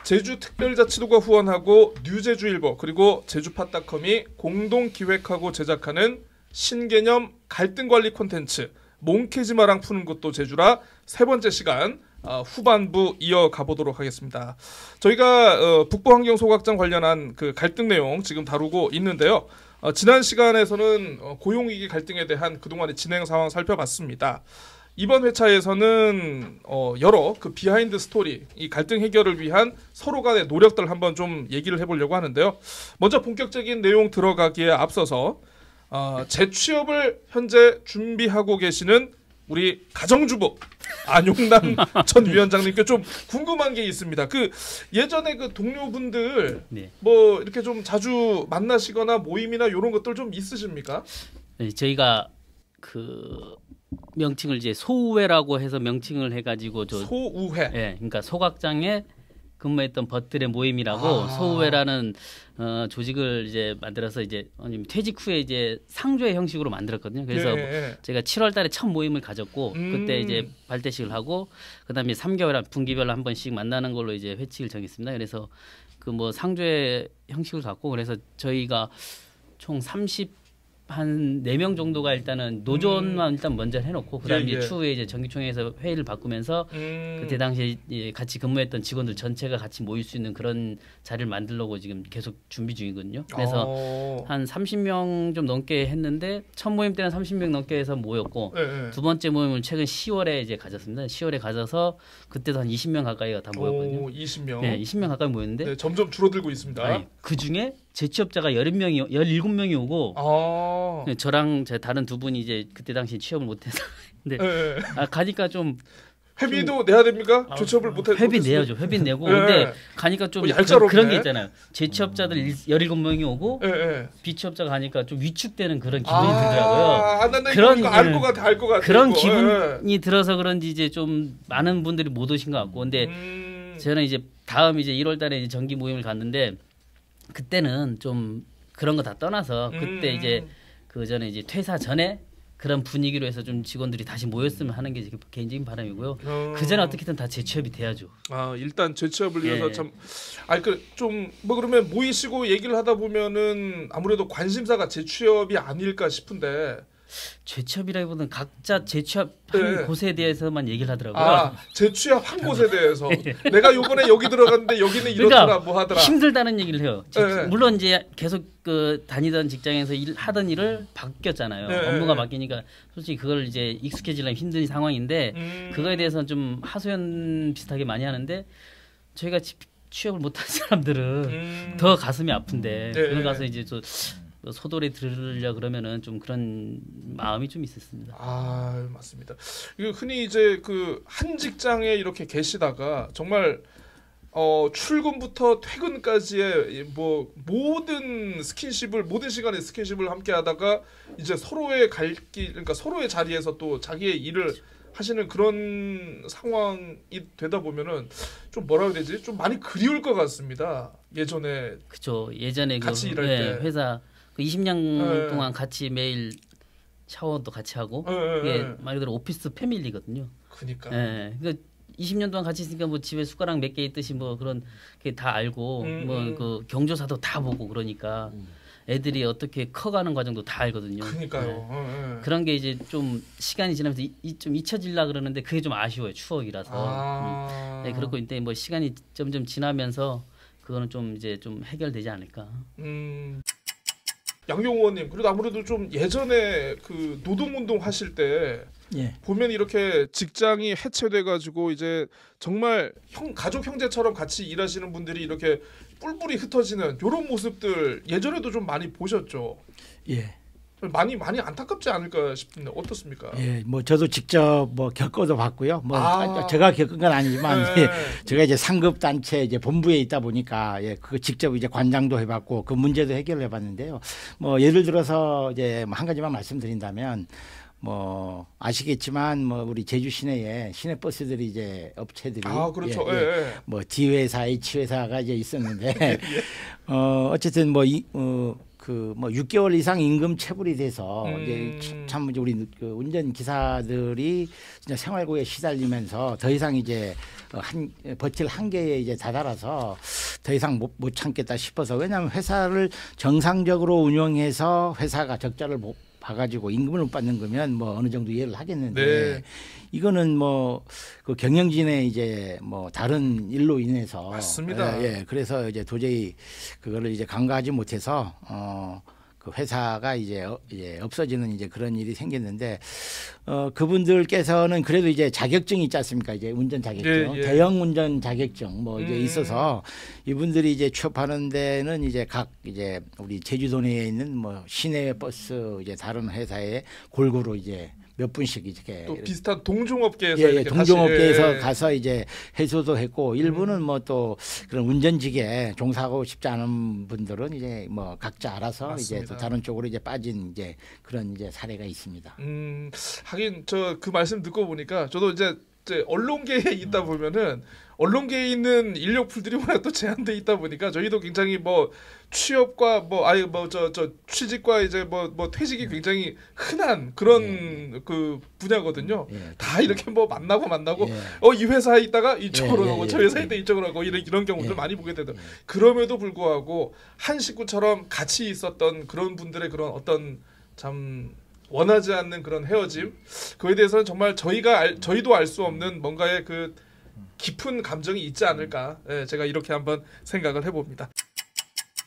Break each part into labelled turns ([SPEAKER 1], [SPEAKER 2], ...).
[SPEAKER 1] 제주특별자치도가 후원하고 뉴제주일보 그리고 제주팟닷컴이 공동 기획하고 제작하는 신개념 갈등관리 콘텐츠 몽케지마랑 푸는 것도 제주라 세 번째 시간 후반부 이어가 보도록 하겠습니다. 저희가 북부환경소각장 관련한 그 갈등 내용 지금 다루고 있는데요. 지난 시간에서는 고용위기 갈등에 대한 그동안의 진행 상황 살펴봤습니다. 이번 회차에서는 여러 그 비하인드 스토리, 이 갈등 해결을 위한 서로 간의 노력들 한번 좀 얘기를 해보려고 하는데요. 먼저 본격적인 내용 들어가기에 앞서서 재취업을 현재 준비하고 계시는 우리 가정주부 안용남 전 위원장님께 좀 궁금한 게 있습니다. 그 예전에 그 동료분들
[SPEAKER 2] 네.
[SPEAKER 1] 뭐 이렇게 좀 자주 만나시거나 모임이나 이런 것들 좀 있으십니까?
[SPEAKER 2] 네, 저희가 그 명칭을 이제 소우회라고 해서 명칭을 해가지고
[SPEAKER 1] 소우회.
[SPEAKER 2] 예, 그러니까 소각장에 근무했던 벗들의 모임이라고 소우회라는 조직을 이제 만들어서 이제 퇴직 후에 이제 상조회 형식으로 만들었거든요. 그래서 제가 7월달에 첫 모임을 가졌고 그때 이제 발대식을 하고 그다음에 3개월 분기별로 한 번씩 만나는 걸로 이제 회칙을 정했습니다. 그래서 그 뭐 상조회 형식을 갖고 그래서 저희가 총 한 4명 정도가 일단은 노조만 일단 먼저 해놓고 그다음에 이제 추후에 이제 정기총회에서 회의를 바꾸면서 그때 당시에 같이 근무했던 직원들 전체가 같이 모일 수 있는 그런 자리를 만들려고 지금 계속 준비 중이거든요. 그래서 한 30명 좀 넘게 했는데 첫 모임 때는 30명 넘게 해서 모였고 두 번째 모임을 최근 10월에 이제 가졌습니다. 10월에 가져서 그때도 한 20명 가까이가 다 모였거든요.
[SPEAKER 1] 20명.
[SPEAKER 2] 네, 20명 가까이 모였는데
[SPEAKER 1] 네, 점점 줄어들고 있습니다.
[SPEAKER 2] 그 중에 재취업자가 17명이 오고 네, 저랑 제 다른 두 분이 이제 그때 당시 취업을 못해서 근데 가니까 좀
[SPEAKER 1] 회비도 내야 됩니까? 재취업을 못해.
[SPEAKER 2] 회비 내야죠. 회비 내고 근데 가니까 좀 그런 게 있잖아요. 재취업자들 17명이 오고 비취업자가 가니까 좀 위축되는 그런 기분이 들더라고요.
[SPEAKER 1] 그런 알 것 같아.
[SPEAKER 2] 그런 기분이 들어서 그런지 이제 좀 많은 분들이 못 오신 것 같고 근데 저는 이제 다음 이제 1월달에 이제 정기 모임을 갔는데 그때는 좀 그런 거 다 떠나서 그때 이제 그 전에 이제 퇴사 전에 그런 분위기로 해서 좀 직원들이 다시 모였으면 하는 게 개인적인 바람이고요. 그 전에 어떻게든 다 재취업이 돼야죠.
[SPEAKER 1] 일단 재취업을 위해서 뭐 그러면 모이시고 얘기를 하다 보면은 아무래도 관심사가 재취업이 아닐까 싶은데.
[SPEAKER 2] 재취업이라기보다는 각자 재취업한 곳에 대해서만 얘기를 하더라고요.
[SPEAKER 1] 재취업한 곳에 대해서 내가 요번에 여기 들어갔는데 여기는 이렇더라
[SPEAKER 2] 그러니까
[SPEAKER 1] 뭐 하더라.
[SPEAKER 2] 힘들다는 얘기를 해요. 물론 이제 계속 그 다니던 직장에서 하던 일을 바뀌었잖아요. 업무가 바뀌니까 솔직히 그걸 이제 익숙해지려면 힘든 상황인데 그거에 대해서는 좀 하소연 비슷하게 많이 하는데 저희가 취업을 못한 사람들은 더 가슴이 아픈데 그걸 가서 이제 소돌이 들으려 그러면은 좀 그런 마음이 좀 있었습니다.
[SPEAKER 1] 맞습니다. 이거 흔히 이제 그 한 직장에 이렇게 계시다가 정말 출근부터 퇴근까지의 뭐 모든 시간에 스킨십을 함께 하다가 이제 서로의 그러니까 서로의 자리에서 또 자기의 일을 하시는 그런 상황이 되다 보면은 좀 뭐라 해야 되지? 좀 많이 그리울 것 같습니다. 예전에.
[SPEAKER 2] 그죠. 예전에
[SPEAKER 1] 같이 일할 때
[SPEAKER 2] 회사 20년 동안 같이 매일 샤워도 같이 하고 이게 말 그대로 오피스 패밀리거든요.
[SPEAKER 1] 그러니까.
[SPEAKER 2] 그러니까 20년 동안 같이 있으니까 뭐 집에 숟가락 몇 개 있듯이 뭐 그런 게 다 알고 뭐 그 경조사도 다 보고 그러니까 애들이 어떻게 커가는 과정도 다 알거든요.
[SPEAKER 1] 그러니까요.
[SPEAKER 2] 그런 게 이제 좀 시간이 지나면서 좀 잊혀질라 그러는데 그게 좀 아쉬워요. 추억이라서. 그렇고 이제 뭐 시간이 점점 지나면서 그거는 좀 이제 좀 해결되지 않을까.
[SPEAKER 1] 양용 의원님, 그래도 아무래도 좀 예전에 그 노동운동 하실 때 보면 이렇게 직장이 해체돼가지고 이제 정말 가족 형제처럼 같이 일하시는 분들이 이렇게 뿔뿔이 흩어지는 이런 모습들 예전에도 좀 많이 보셨죠?
[SPEAKER 3] 예.
[SPEAKER 1] 많이 안타깝지 않을까 싶은데 어떻습니까?
[SPEAKER 3] 예, 뭐 저도 직접 뭐 겪어도 봤고요. 뭐 제가 겪은 건 아니지만 제가 이제 상급 단체 이제 본부에 있다 보니까 그 직접 이제 관장도 해봤고 그 문제도 해결을 해봤는데요. 뭐 예를 들어서 이제 한 가지만 말씀드린다면 뭐 아시겠지만 뭐 우리 제주 시내에 시내 버스들이 이제 업체들이
[SPEAKER 1] 그렇죠.
[SPEAKER 3] 뭐 D 회사, H 회사가 이제 있었는데 어쨌든 뭐 6개월 이상 임금 체불이 돼서 이제 참 우리 그 운전 기사들이 진짜 생활고에 시달리면서 더 이상 이제 버틸 한계에 이제 다다라서 더 이상 못 참겠다 싶어서 왜냐하면 회사를 정상적으로 운영해서 회사가 적자를 봐가지고 임금을 못 받는 거면 뭐 어느 정도 이해를 하겠는데
[SPEAKER 1] 네.
[SPEAKER 3] 이거는 뭐 그 경영진의 이제 뭐 다른 일로 인해서
[SPEAKER 1] 맞습니다.
[SPEAKER 3] 예, 그래서 이제 도저히 그거를 이제 간과하지 못해서 그 회사가 이제 없어지는 이제 그런 일이 생겼는데 그분들께서는 그래도 이제 자격증이 있지 않습니까? 이제 운전 자격증,
[SPEAKER 1] 예.
[SPEAKER 3] 대형 운전 자격증 뭐 이제 있어서 이분들이 이제 취업하는 데는 이제 각 이제 우리 제주도 내에 있는 뭐 시내 버스 이제 다른 회사에 골고루 이제 몇 분씩 이렇게
[SPEAKER 1] 또 비슷한 동종업계에서
[SPEAKER 3] 예, 동종업계에서
[SPEAKER 1] 예.
[SPEAKER 3] 가서 이제 해소도 했고 일부는 뭐 또 그런 운전직에 종사하고 싶지 않은 분들은 이제 뭐 각자 알아서
[SPEAKER 1] 맞습니다.
[SPEAKER 3] 이제 또 다른 쪽으로 이제 빠진 이제 그런 이제 사례가 있습니다.
[SPEAKER 1] 하긴 저 그 말씀 듣고 보니까 저도 이제 언론계에 있다 보면은 언론계에 있는 인력풀들이 워낙 또 제한돼 있다 보니까 저희도 굉장히 뭐 취업과 뭐 아예 뭐 저 취직과 이제 뭐 퇴직이 굉장히 흔한 그런 그 분야거든요. 다 이렇게 뭐 만나고 이 회사에 있다가 이쪽으로 가고 저 회사에 있다 이쪽으로 가고 이런 경우들 많이 보게 되더. 그럼에도 불구하고 한 식구처럼 같이 있었던 그런 분들의 그런 어떤 참 원하지 않는 그런 헤어짐 그에 대해서는 정말 저희도 알 수 없는 뭔가의 그 깊은 감정이 있지 않을까 제가 이렇게 한번 생각을 해봅니다.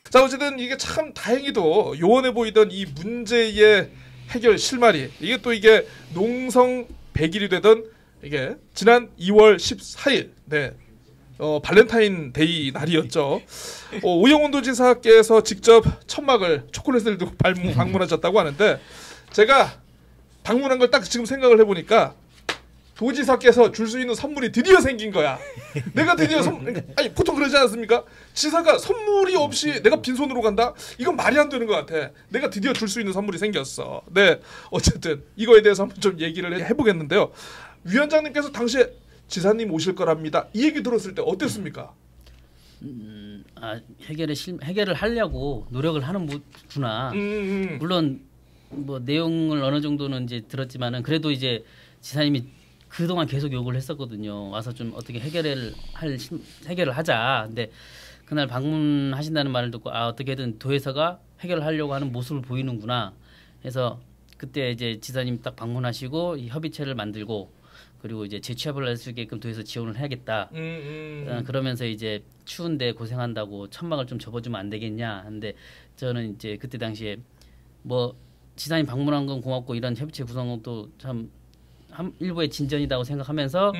[SPEAKER 1] 자 어쨌든 이게 참 다행히도 요원해 보이던 이 문제의 해결 실마리 이게 농성 100일이 되던 이게 지난 2월 14일 발렌타인데이 날이었죠. 오영훈 도지사께서 직접 천막을 초콜릿을 두고 방문하셨다고 하는데 제가 방문한 걸 딱 지금 생각을 해보니까 도지사께서 줄 수 있는 선물이 드디어 생긴 거야. 내가 드디어 아니 보통 그러지 않습니까? 지사가 선물이 없이 내가 빈손으로 간다? 이건 말이 안 되는 것 같아. 내가 드디어 줄 수 있는 선물이 생겼어. 네, 어쨌든 이거에 대해서 한번 좀 얘기를 해보겠는데요. 위원장님께서 당시에 지사님 오실 거랍니다. 이 얘기 들었을 때 어땠습니까?
[SPEAKER 2] 해결을 하려고 노력을 하는구나. 물론 뭐 내용을 어느 정도는 이제 들었지만은 그래도 이제 지사님이 그동안 계속 요구를 했었거든요. 와서 좀 어떻게 해결을 하자. 근데 그날 방문하신다는 말을 듣고 어떻게든 도에서가 해결을 하려고 하는 모습을 보이는구나. 해서 그때 이제 지사님 딱 방문하시고 이 협의체를 만들고 그리고 이제 재취업을 할 수 있게끔 도에서 지원을 해야겠다. 그러면서 이제 추운데 고생한다고 천막을 좀 접어주면 안 되겠냐. 근데 저는 이제 그때 당시에 뭐 지사님 방문한 건 고맙고 이런 협의체 구성도 참 일부의 진전이라고 생각하면서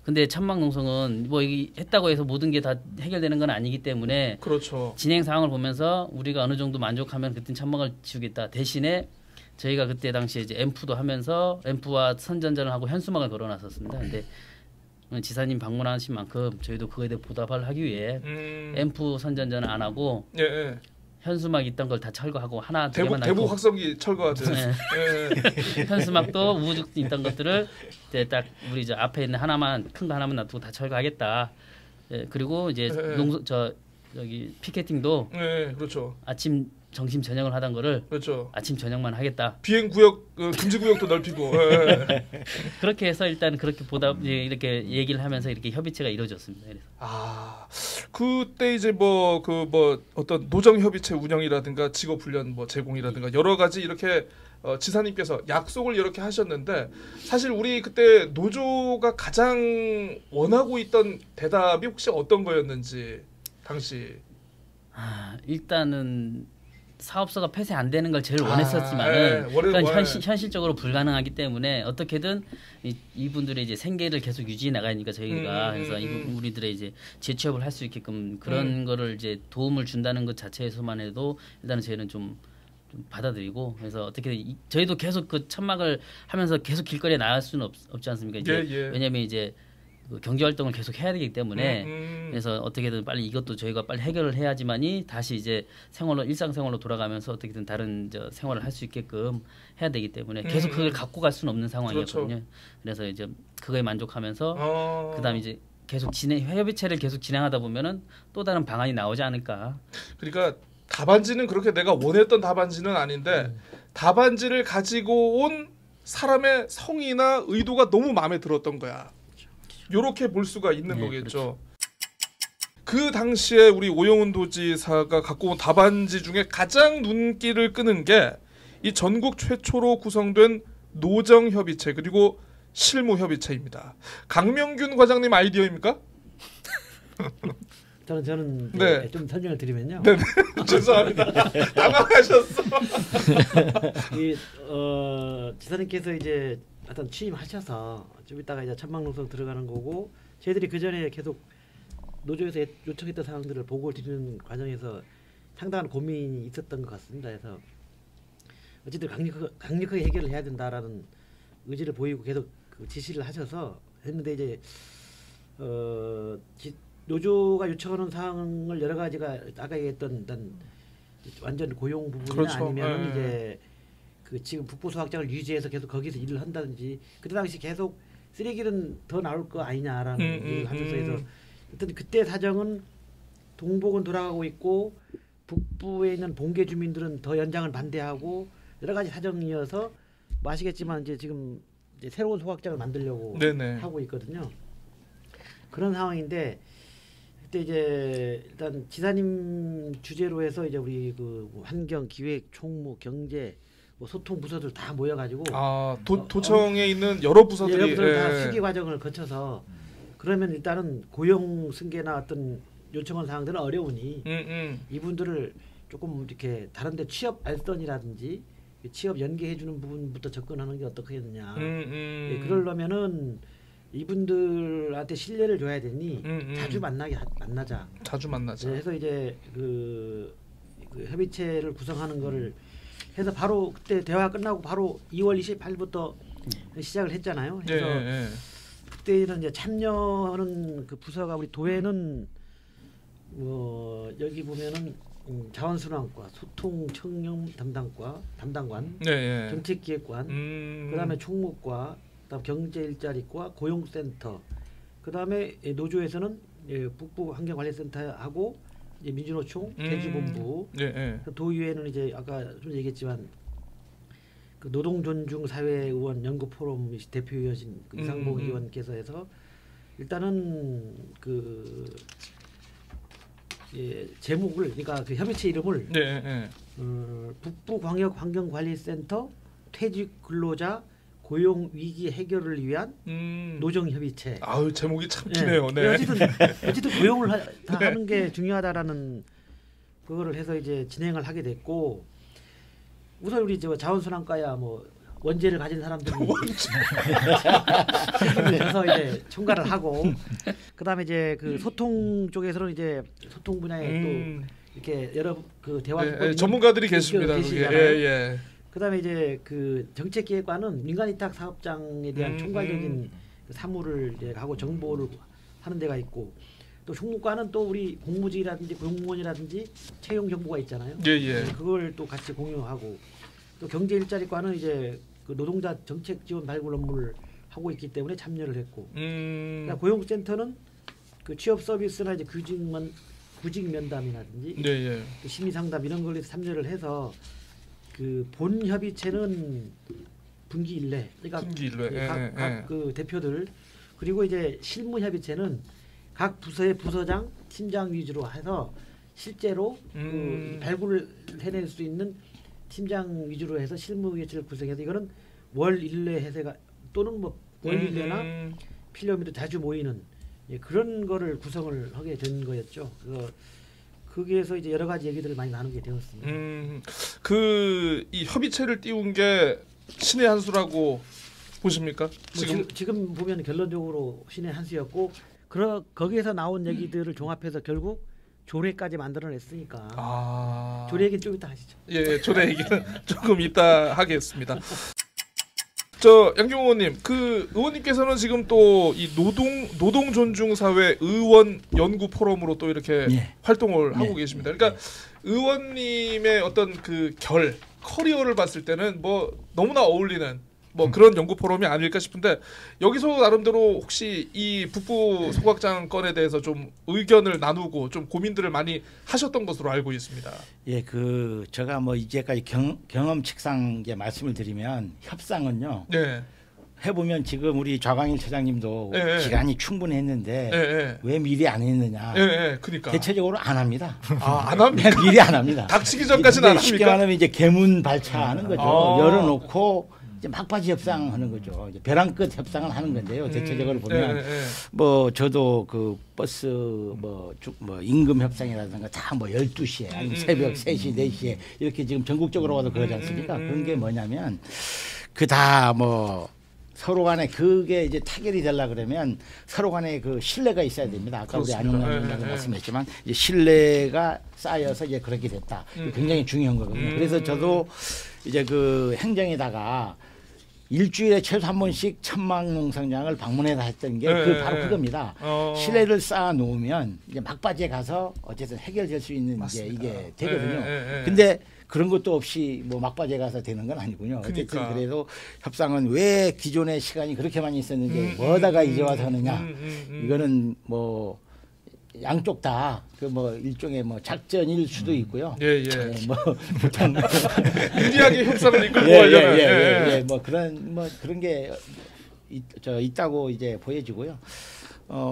[SPEAKER 2] 근데 천막 농성은 뭐 했다고 해서 모든 게 다 해결되는 건 아니기 때문에
[SPEAKER 1] 그렇죠.
[SPEAKER 2] 진행 상황을 보면서 우리가 어느 정도 만족하면 그때 천막을 지우겠다. 대신에 저희가 그때 당시에 이제 앰프도 하면서 앰프와 선전전을 하고 현수막을 걸어놨었습니다. 근데 지사님 방문하신 만큼 저희도 그거에 대해 보답을 하기 위해 앰프 선전전을 안 하고 현수막 있던 걸 다 철거하고 하나 두 개만
[SPEAKER 1] 대북 확성기 철거하듯
[SPEAKER 2] 현수막도 우후죽 있던 것들을 이제 딱 우리 저 앞에 있는 큰 거 하나만 놔두고 다 철거하겠다. 그리고 이제 여기 피켓팅도
[SPEAKER 1] 그렇죠.
[SPEAKER 2] 아침 점심 저녁을 하던 거를
[SPEAKER 1] 그렇죠.
[SPEAKER 2] 아침 저녁만 하겠다.
[SPEAKER 1] 비행 구역 금지 구역도 넓히고
[SPEAKER 2] 그렇게 해서 일단 그렇게 이렇게 얘기를 하면서 이렇게 협의체가 이루어졌습니다. 그래서.
[SPEAKER 1] 그때 이제 어떤 노정 협의체 운영이라든가 직업 훈련 제공이라든가 여러 가지 이렇게 지사님께서 약속을 이렇게 하셨는데 사실 우리 그때 노조가 가장 원하고 있던 대답이 혹시 어떤 거였는지 당시
[SPEAKER 2] 일단은 사업소가 폐쇄 안 되는 걸 제일 원했었지만은 그러니까 현실적으로 불가능하기 때문에 어떻게든 이분들의 이제 생계를 계속 유지해 나가니까 저희가 그래서 우리들의 이제 재취업을 할 수 있게끔 그런 거를 이제 도움을 준다는 것 자체에서만 해도 일단은 저희는 좀 받아들이고 그래서 어떻게 저희도 계속 그 천막을 하면서 계속 길거리에 나갈 수는 없지 않습니까? 이제 왜냐하면 이제 경제 활동을 계속 해야 되기 때문에 그래서 어떻게든 빨리 이것도 저희가 빨리 해결을 해야지만이 다시 이제 일상생활로 돌아가면서 어떻게든 다른 생활을 할 수 있게끔 해야 되기 때문에 계속 그걸 갖고 갈 수는 없는 상황이었거든요. 그렇죠. 그래서 이제 그거에 만족하면서 그다음 이제 계속 협의체를 계속 진행하다 보면은 또 다른 방안이 나오지 않을까.
[SPEAKER 1] 그러니까 답안지는 그렇게 내가 원했던 답안지는 아닌데 답안지를 가지고 온 사람의 성의나 의도가 너무 마음에 들었던 거야. 요렇게 볼 수가 있는
[SPEAKER 2] 네,
[SPEAKER 1] 거겠죠.
[SPEAKER 2] 그렇죠.
[SPEAKER 1] 그 당시에 우리 오영훈 도지사가 갖고 온 답안지 중에 가장 눈길을 끄는 게 이 전국 최초로 구성된 노정협의체 그리고 실무협의체입니다. 강명균 과장님 아이디어입니까?
[SPEAKER 4] 저는
[SPEAKER 1] 네.
[SPEAKER 4] 좀 설명을 드리면요.
[SPEAKER 1] 네, 죄송합니다. 당황하셨어.
[SPEAKER 4] 지사님께서 이제 어떤 취임하셔서 좀 이따가 이제 천막농성 들어가는 거고 저희들이 그 전에 계속 노조에서 요청했던 사항들을 보고를 드리는 과정에서 상당한 고민이 있었던 것 같습니다. 그래서 어쨌든 강력하게 해결을 해야 된다라는 의지를 보이고 계속 그 지시를 하셔서 했는데 이제 노조가 요청하는 사항을 여러 가지가 아까 얘기했던 완전 고용 부분이나
[SPEAKER 1] 그렇죠.
[SPEAKER 4] 아니면 이제 그 지금 북부 소각장을 유지해서 계속 거기서 일을 한다든지 그때 당시 계속 쓰레기는 더 나올 거 아니냐라는 얘기를 하면서 해서 어떤 그때 사정은 동복은 돌아가고 있고 북부에 있는 봉계 주민들은 더 연장을 반대하고 여러 가지 사정이어서 뭐 아시겠지만 이제 지금 이제 새로운 소각장을 만들려고
[SPEAKER 1] 네네.
[SPEAKER 4] 하고 있거든요. 그런 상황인데 그때 이제 일단 지사님 주재로 해서 이제 우리 그 환경, 기획, 총무, 경제, 뭐 소통 부서들 다 모여가지고
[SPEAKER 1] 도청에 있는 여러 부서들이
[SPEAKER 4] 여러 부서들 다 수기 과정을 거쳐서 그러면 일단은 고용 승계나 어떤 요청한 사항들은 어려우니 이분들을 조금 이렇게 다른데 취업 알선이라든지 취업 연계해주는 부분부터 접근하는 게 어떻겠느냐. 그러려면은 이분들한테 신뢰를 줘야 되니 자주 만나자.
[SPEAKER 1] 자주 만나자.
[SPEAKER 4] 그래서 이제 그 협의체를 구성하는 거를 해서 바로 그때 대화 끝나고 바로 2월 28일부터 시작을 했잖아요. 그래서 그때는 이제 참여하는 그 부서가 우리 도에는 여기 보면은 자원순환과 소통 청렴 담당관, 정책기획관, 그다음에 총무과, 그다음 경제일자리과, 고용센터, 그다음에 노조에서는 북부 환경관리센터하고 이제 민주노총, 대주본부, 도의회는 이제 아까 좀 얘기했지만 그 노동존중사회의원 연구포럼 대표이신 이상봉 의원께서 해서 일단은 그 제목을 그러니까 그 협의체 이름을 북부광역환경관리센터 퇴직 근로자 고용 위기 해결을 위한 노정협의체.
[SPEAKER 1] 아유 제목이 참 기네요. 네.
[SPEAKER 4] 어쨌든 고용을 하는 게 중요하다라는 그거를 해서 이제 진행을 하게 됐고 우선 우리 자원순환과야 뭐 원재를 가진 사람들이 그래서 이제 총괄을 하고 그다음에 이제 그 소통 쪽에서는 이제 소통 분야에 또 이렇게 여러 그 대화
[SPEAKER 1] 전문가들이 계십니다.
[SPEAKER 4] 그다음에 이제 그 정책기획관은 민간위탁 사업장에 대한 총괄적인 사무를 이제 하고 정보를 하는 데가 있고 또 총무과는 또 우리 공무직이라든지 공무원이라든지 채용 정보가 있잖아요. 그걸 또 같이 공유하고 또 경제일자리과는 이제 그 노동자 정책 지원 발굴 업무를 하고 있기 때문에 참여를 했고 그러니까 고용센터는 그 취업 서비스나 이제 구직 면담이라든지 또 심의 상담 이런 걸로 참여를 해서 그 본 협의체는 분기 1회 그러니까 각 그 대표들 그리고 이제 실무 협의체는 각 부서의 부서장, 팀장 위주로 해서 실제로 그 발굴을 해낼 수 있는 팀장 위주로 해서 실무협의체를 구성해서 이거는 월 1회 해세가 또는 뭐 월 1회나 필요하면 자주 모이는 그런 거를 구성을 하게 된 거였죠. 그래서 거기에서 이제 여러 가지 얘기들을 많이 나누게 되었습니다.
[SPEAKER 1] 이 협의체를 띄운 게 신의 한 수라고 보십니까?
[SPEAKER 4] 지금 보면 결론적으로 신의 한 수였고 거기에서 나온 얘기들을 종합해서 결국 조례까지 만들어냈으니까 조례 얘기는 좀 이따 하시죠.
[SPEAKER 1] 조례 얘기는 조금 이따 하겠습니다. 양경호 의원님, 그 의원님께서는 지금 또 이 노동존중사회 의원 연구 포럼으로 또 이렇게 활동을 하고 계십니다. 그러니까 의원님의 어떤 그 커리어를 봤을 때는 뭐 너무나 어울리는 뭐 그런 연구 포럼이 아닐까 싶은데 여기서 나름대로 혹시 이 북부 소각장 건에 대해서 좀 의견을 나누고 좀 고민들을 많이 하셨던 것으로 알고 있습니다.
[SPEAKER 3] 제가 뭐 이제까지 경험칙상 말씀을 드리면 협상은요. 해보면 지금 우리 좌광일 처장님도 기간이 충분했는데 왜 미리 안 했느냐.
[SPEAKER 1] 그러니까
[SPEAKER 3] 대체적으로 안 합니다.
[SPEAKER 1] 안 합니까?
[SPEAKER 3] 미리 안 합니다.
[SPEAKER 1] 닥치기 전까지는 안 합니까?
[SPEAKER 3] 쉽게 말하면 이제 개문 발차하는 거죠. 열어놓고 이제 막바지 협상하는 거죠. 이제 벼랑 끝 협상을 하는 건데요. 대체적으로 보면 뭐 저도 그 버스 뭐 임금 협상이라든가 다 뭐 12시에 아니면 새벽 3시, 4시에 이렇게 지금 전국적으로 와도 그러지 않습니까? 그런 게 뭐냐면 그 다 뭐 서로 간에 그게 이제 타결이 되려 그러면 서로 간에 그 신뢰가 있어야 됩니다. 아까 우리 안용남님도 말씀했지만 이제 신뢰가 쌓여서 이제 그렇게 됐다. 굉장히 중요한 거거든요. 그래서 저도 이제 그 행정에다가 일주일에 최소 한 번씩 천막농성장을 방문해서 했던 게 그 바로 그겁니다. 신뢰를 쌓아 놓으면 이제 막바지에 가서 어쨌든 해결될 수 있는 이제 이게 되거든요. 근데 그런 것도 없이 뭐 막바지에 가서 되는 건 아니군요. 어쨌든 그래도 협상은 왜 기존의 시간이 그렇게 많이 있었는지 뭐다가 이제 와서 하느냐. 이거는 뭐 양쪽 다 그 뭐 일종의 뭐 작전일 수도 있고요. 뭐 보통
[SPEAKER 1] 유리하게 협상을 이끌고 하려는
[SPEAKER 3] 뭐 그런 게 있다고 이제 보여지고요.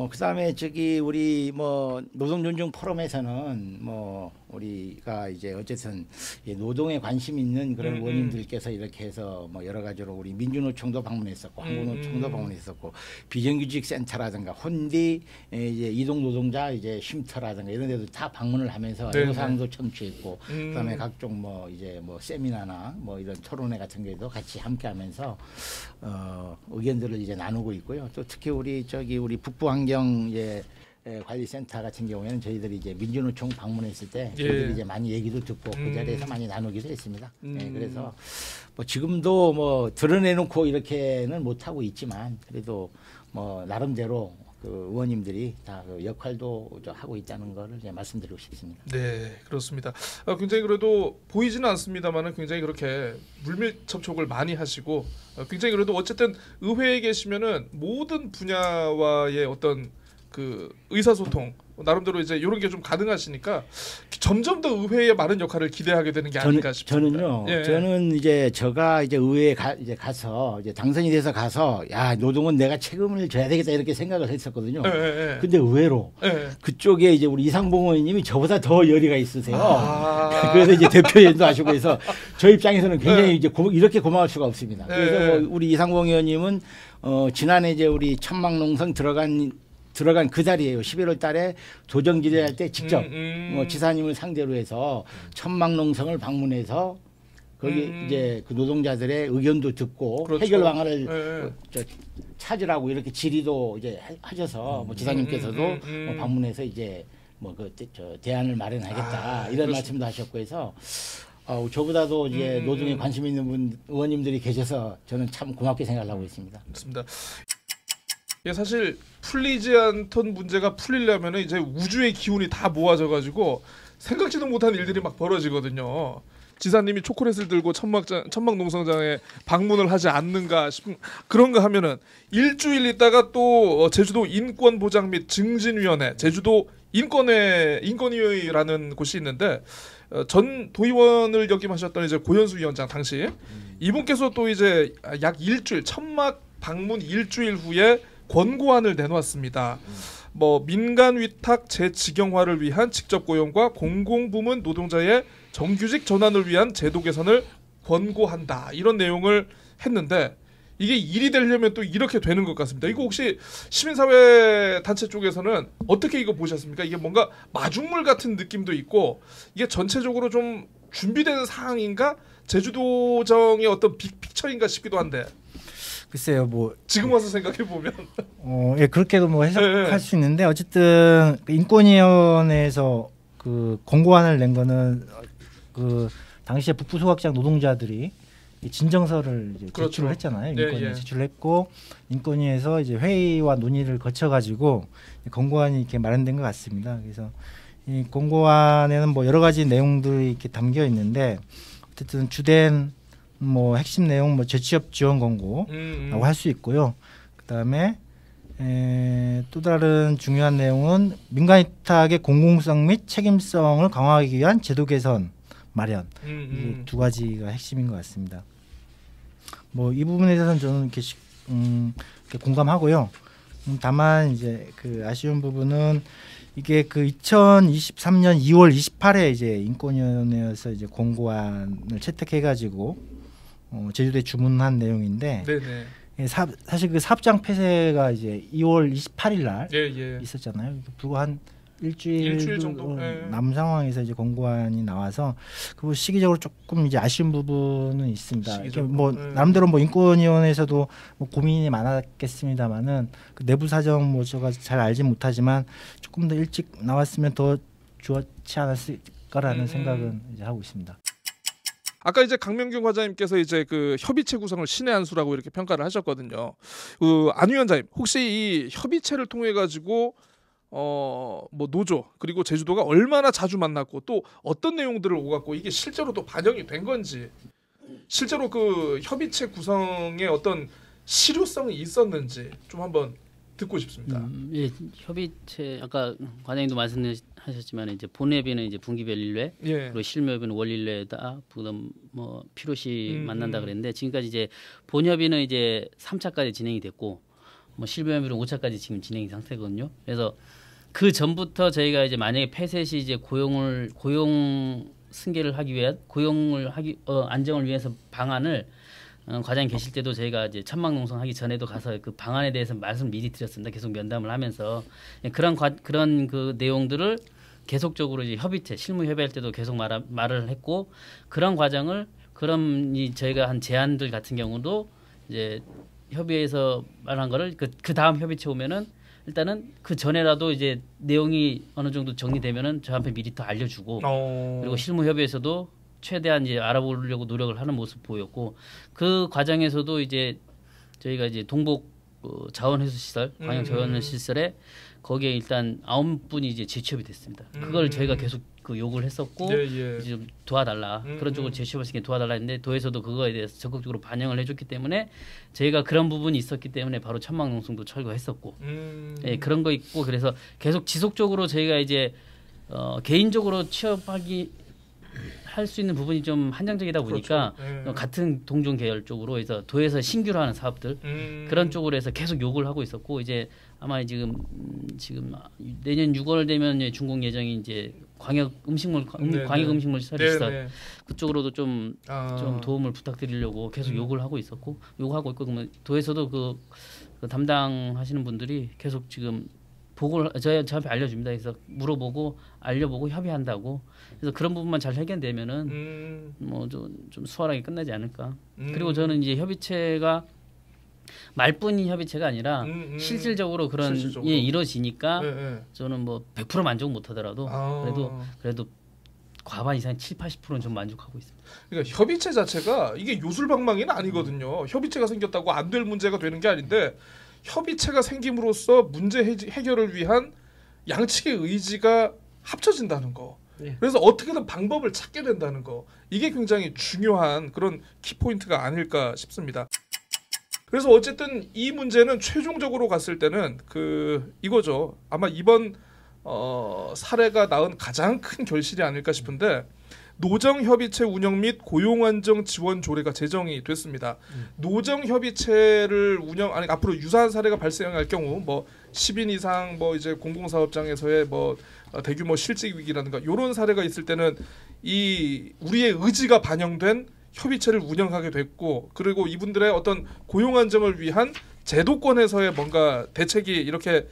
[SPEAKER 3] 그다음에 저기 우리 뭐 노동존중 포럼에서는 뭐 우리가 이제 어쨌든 노동에 관심 있는 그런 의원님들께서 이렇게 해서 뭐 여러 가지로 우리 민주노총도 방문했었고 한국노총도 방문했었고 비정규직 센터라든가 혼디 이제 이동 노동자 이제 쉼터라든가 이런 데도 다 방문을 하면서 애로사항도 청취했고 그다음에 각종 뭐 이제 뭐 세미나나 뭐 이런 토론회 같은 게도 같이 함께하면서 의견들을 이제 나누고 있고요. 또 특히 우리 북부환경 관리센터 같은 경우에는 저희들이 이제 민주노총 방문했을 때 저희들이 이제 많이 얘기도 듣고 그 자리에서 많이 나누기도 했습니다. 그래서 뭐 지금도 뭐 드러내놓고 이렇게는 못 하고 있지만 그래도 뭐 나름대로 그 의원님들이 다 그 역할도 하고 있다는 것을 이제 말씀드리고 싶습니다.
[SPEAKER 1] 네, 그렇습니다. 굉장히 그래도 보이지는 않습니다만은 굉장히 그렇게 물밀 접촉을 많이 하시고 굉장히 그래도 어쨌든 의회에 계시면은 모든 분야와의 어떤 그 의사소통 나름대로 이제 이런 게 좀 가능하시니까 점점 더 의회의 많은 역할을 기대하게 되는 게 아닌가 싶습니다.
[SPEAKER 3] 저는요. 저는 이제 제가 이제 의회에 가서 이제 당선이 돼서 가서 야 노동은 내가 책임을 져야 되겠다 이렇게 생각을 했었거든요. 근데 의외로 그쪽에 이제 우리 이상봉 의원님이 저보다 더 열의가 있으세요. 그래서 이제 대표님도 하시고 해서 저 입장에서는 굉장히 이제 이렇게 고마울 수가 없습니다. 그래서 뭐 우리 이상봉 의원님은 지난해 이제 우리 천막농성 들어간 그 자리에요. 11월 달에 도정질의할 때 직접 지사님을 상대로 해서 천막농성을 방문해서 거기 이제 그 노동자들의 의견도 듣고 해결 방안을 찾으라고 이렇게 질의도 이제 하셔서 뭐 지사님께서도 뭐 방문해서 이제 뭐 그 대안을 마련하겠다 이런 말씀도 하셨고 해서 저보다도 이제 노동에 관심 있는 의원님들이 계셔서 저는 참 고맙게 생각을 하고 있습니다.
[SPEAKER 1] 그렇습니다. 사실 풀리지 않던 문제가 풀리려면 이제 우주의 기운이 다 모아져가지고 생각지도 못한 일들이 막 벌어지거든요. 지사님이 초콜릿을 들고 천막농성장에 방문을 하지 않는가 싶은 그런가 하면은 일주일 있다가 또 제주도 인권보장 및 증진위원회, 제주도 인권위라는 곳이 있는데 전 도의원을 역임하셨던 이제 고현수 위원장 당시 이분께서 또 이제 약 일주일 천막 방문 일주일 후에 권고안을 내놓았습니다. 뭐 민간 위탁 재직영화를 위한 직접 고용과 공공부문 노동자의 정규직 전환을 위한 제도 개선을 권고한다. 이런 내용을 했는데 이게 일이 되려면 또 이렇게 되는 것 같습니다. 이거 혹시 시민사회 단체 쪽에서는 어떻게 이거 보셨습니까? 이게 뭔가 마중물 같은 느낌도 있고 이게 전체적으로 좀 준비된 사항인가? 제주도정의 어떤 빅픽처인가 싶기도 한데.
[SPEAKER 5] 글쎄요, 뭐
[SPEAKER 1] 지금 와서 생각해 보면
[SPEAKER 5] 그렇게도 뭐 해석할 수 있는데 어쨌든 인권위원회에서 그 권고안을 낸 거는 그 당시에 북부소각장 노동자들이 진정서를 이제 제출을 했잖아요. 인권위에 제출했고 인권위에서 이제 회의와 논의를 거쳐가지고 권고안이 이렇게 마련된 것 같습니다. 그래서 이 권고안에는 뭐 여러 가지 내용들이 이렇게 담겨 있는데 어쨌든 주된 뭐 핵심 내용 뭐 재취업 지원 권고라고 할 수 있고요. 그다음에 또 다른 중요한 내용은 민간 위탁의 공공성 및 책임성을 강화하기 위한 제도 개선 마련 이 두 가지가 핵심인 것 같습니다. 뭐 이 부분에 대해서는 저는 이렇게 공감하고요. 다만 이제 그 아쉬운 부분은 이게 그 2023년 2월 28일 이제 인권위원회에서 이제 공고안을 채택해가지고 제주도에 주문한 내용인데, 네네. 사실 그 사업장 폐쇄가 이제 2월 28일 날 있었잖아요. 불과 한 일주일 정도 남은 상황에서 이제 공고안이 나와서 그 시기적으로 조금 이제 아쉬운 부분은 있습니다. 이게 뭐 나름대로 뭐 인권위원회에서도 뭐 고민이 많았겠습니다만은 그 내부 사정 뭐 제가 잘 알지 못하지만 조금 더 일찍 나왔으면 더 좋지 않았을까라는 생각은 이제 하고 있습니다.
[SPEAKER 1] 아까 이제 강명균 과장님께서 이제 그 협의체 구성을 신의 한 수라고 이렇게 평가를 하셨거든요. 안 위원장님, 혹시 이 협의체를 통해 가지고 뭐 노조 그리고 제주도가 얼마나 자주 만났고 또 어떤 내용들을 오갔고 이게 실제로 또 반영이 된 건지, 실제로 그 협의체 구성에 어떤 실효성이 있었는지 좀 한번 듣고 싶습니다.
[SPEAKER 2] 예, 협의체 아까 과장님도 말씀하셨지만 이제 본회비는 이제 분기별 일회, 그리고 실무협의는 월 일회다. 그다음 뭐 필요시 만난다 그랬는데 지금까지 이제 본협의는 이제 3차까지 진행이 됐고 뭐 실무협의는 5차까지 지금 진행 상태거든요. 그래서 그 전부터 저희가 이제 만약에 폐쇄 시 이제 고용 승계를 하기 위한 안정을 위해서 방안을 과장님 계실 때도 저희가 이제 천막농성하기 전에도 가서 그 방안에 대해서 말씀 미리 드렸습니다. 계속 면담을 하면서 그런 그 내용들을 계속적으로 이제 협의체 실무 협의할 때도 계속 말을 했고, 그런 과정을 저희가 한 제안들 같은 경우도 이제 협의회에서 말한 거를 그 다음 협의체 오면은 일단은 그 전에라도 이제 내용이 어느 정도 정리되면은 저한테 미리 더 알려주고, 그리고 실무 협의에서도 최대한 이제 알아보려고 노력을 하는 모습 보였고, 그 과정에서도 이제 저희가 이제 동복 자원회수 시설, 광역 자원회수 시설에 거기에 일단 9분이 이제 재취업이 됐습니다. 그걸 저희가 계속 그 요구를 했었고 이제 좀 도와달라, 그런 쪽으로 재취업할 수 있게 도와달라 했는데 도에서도 그거에 대해서 적극적으로 반영을 해줬기 때문에 저희가 그런 부분이 있었기 때문에 바로 천막농성도 철거했었고, 예, 그런 거 있고, 그래서 계속 지속적으로 저희가 이제 개인적으로 취업하기 할 수 있는 부분이 좀 한정적이다 보니까 그렇죠. 같은 동종 계열 쪽으로 해서 도에서 신규로 하는 사업들 그런 쪽으로 해서 계속 요구를 하고 있었고, 이제 아마 지금 내년 6월 되면 준공 예정이 이제 광역 음식물 시설 그쪽으로도 좀 도움을 부탁드리려고 계속 요구를 하고 있고, 그러면 도에서도 그 담당하시는 분들이 계속 지금 보고를 저한테 알려줍니다. 그래서 물어보고 알려보고 협의한다고. 그래서 그런 부분만 잘 해결되면은 뭐 좀 수월하게 끝나지 않을까. 그리고 저는 이제 협의체가 말뿐인 협의체가 아니라 실질적으로 그런 예 이루어지니까 저는 뭐 100% 만족 못하더라도 그래도 과반 이상 70-80%는 좀 만족하고 있습니다.
[SPEAKER 1] 그러니까 협의체 자체가 이게 요술방망이는 아니거든요. 협의체가 생겼다고 안 될 문제가 되는 게 아닌데, 협의체가 생김으로써 문제 해결을 위한 양측의 의지가 합쳐진다는 거. 그래서 어떻게든 방법을 찾게 된다는 거. 이게 굉장히 중요한 그런 키포인트가 아닐까 싶습니다. 그래서 어쨌든 이 문제는 최종적으로 갔을 때는 이거죠. 아마 이번 사례가 낳은 가장 큰 결실이 아닐까 싶은데, 노정협의체 운영 및 고용안정 지원 조례가 제정이 됐습니다. 노정협의체를 앞으로 유사한 사례가 발생할 경우 뭐 10인 이상 뭐 이제 공공사업장에서의 뭐 대규모 실직 위기라든가 이런 사례가 있을 때는 이 우리의 의지가 반영된 협의체를 운영하게 됐고, 그리고 이분들의 어떤 고용 안정을 위한 제도권에서의 뭔가 대책이 이렇게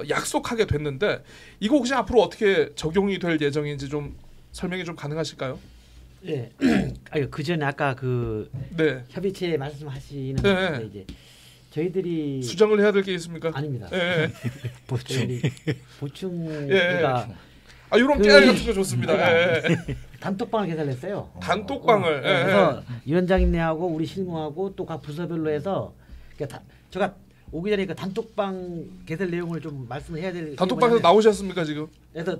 [SPEAKER 1] 약속하게 됐는데, 이거 혹시 앞으로 어떻게 적용이 될 예정인지 좀 설명이 좀 가능하실까요?
[SPEAKER 4] 예. 그 전에 아까 협의체 말씀하시는 이제 저희들이
[SPEAKER 1] 수정을 해야 될 게 있습니까?
[SPEAKER 4] 아닙니다.
[SPEAKER 1] 예.
[SPEAKER 4] 보충가
[SPEAKER 1] 이런 깨알 같은 거 좋습니다.
[SPEAKER 4] 단톡방을 개설했어요.
[SPEAKER 1] 단톡방을.
[SPEAKER 4] 그래서 위원장님네하고 우리 실무하고 또 각 부서별로 해서 제가 오기 전에 그 단톡방 개설 내용을 좀 말씀을 해야 될.
[SPEAKER 1] 단톡방에서 나오셨습니까 지금?
[SPEAKER 4] 그래서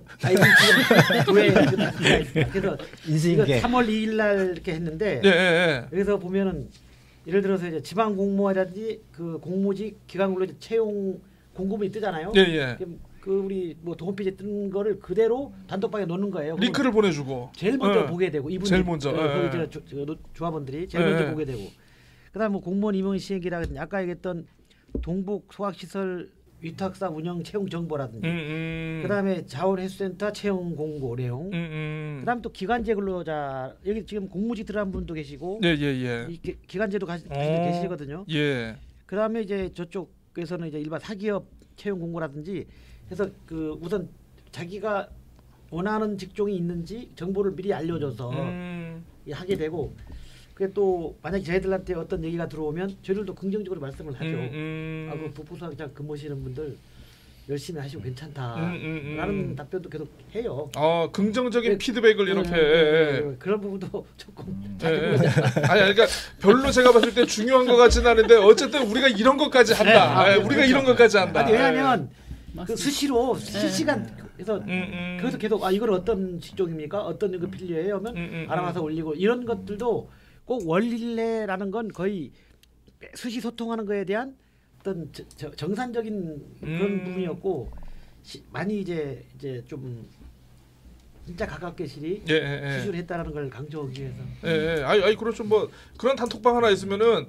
[SPEAKER 4] 그래서 이거 3월 2일 날 이렇게 했는데, 여기서 보면은 예를 들어서 이제 지방 공무원이라든지 그 공무직 기관으로 채용 공고문이 뜨잖아요. 우리 뭐 홈페이지에 뜬 거를 그대로 단톡방에 놓는 거예요.
[SPEAKER 1] 링크를 보내주고
[SPEAKER 4] 제일 먼저 보게 되고, 이분이
[SPEAKER 1] 제일 먼저
[SPEAKER 4] 거기 조합원들이 제일 먼저 보게 되고, 그다음 뭐 공무원 임용 시행이라든지 아까 얘기했던 동북 소학시설 위탁사 운영 채용 정보라든지 그다음에 자원회수센터 채용 공고 내용 그다음 또 기간제 근로자 여기 지금 공무직 들어간 분도 계시고 이 기간제도 가시는 계시거든요. 그다음에 이제 저쪽에서는 이제 일반 사기업 채용 공고라든지 해서 그 우선 자기가 원하는 직종이 있는지 정보를 미리 알려줘서 하게 되고 그게 또 만약에 저희들한테 어떤 얘기가 들어오면 저희들도 긍정적으로 말씀을 하죠. 그 북부수학장 근무하시는 분들 열심히 하시고 괜찮다라는 답변도 계속 해요.
[SPEAKER 1] 긍정적인 피드백을 이렇게
[SPEAKER 4] 그런 부분도 조금
[SPEAKER 1] 아니 그러니까 별로 제가 봤을 때 중요한 것 같지는 않은데 어쨌든 우리가 이런 것까지 한다. 우리가 이런 것까지 한다.
[SPEAKER 4] 아니, 왜냐하면 그 수시로 실시간 그래서 거기서 계속 이걸 어떤 직종입니까? 어떤 거 필요해요? 하면 알아봐서 올리고 이런 것들도 꼭 원리례라는 건 거의 수시 소통하는 거에 대한 어떤 정상적인 그런 부분이었고 많이 이제 좀 진짜 가깝게 실이 수시를 했다라는 걸 강조하기 위해서.
[SPEAKER 1] 아니 그렇죠. 뭐 그런 단톡방 하나 있으면은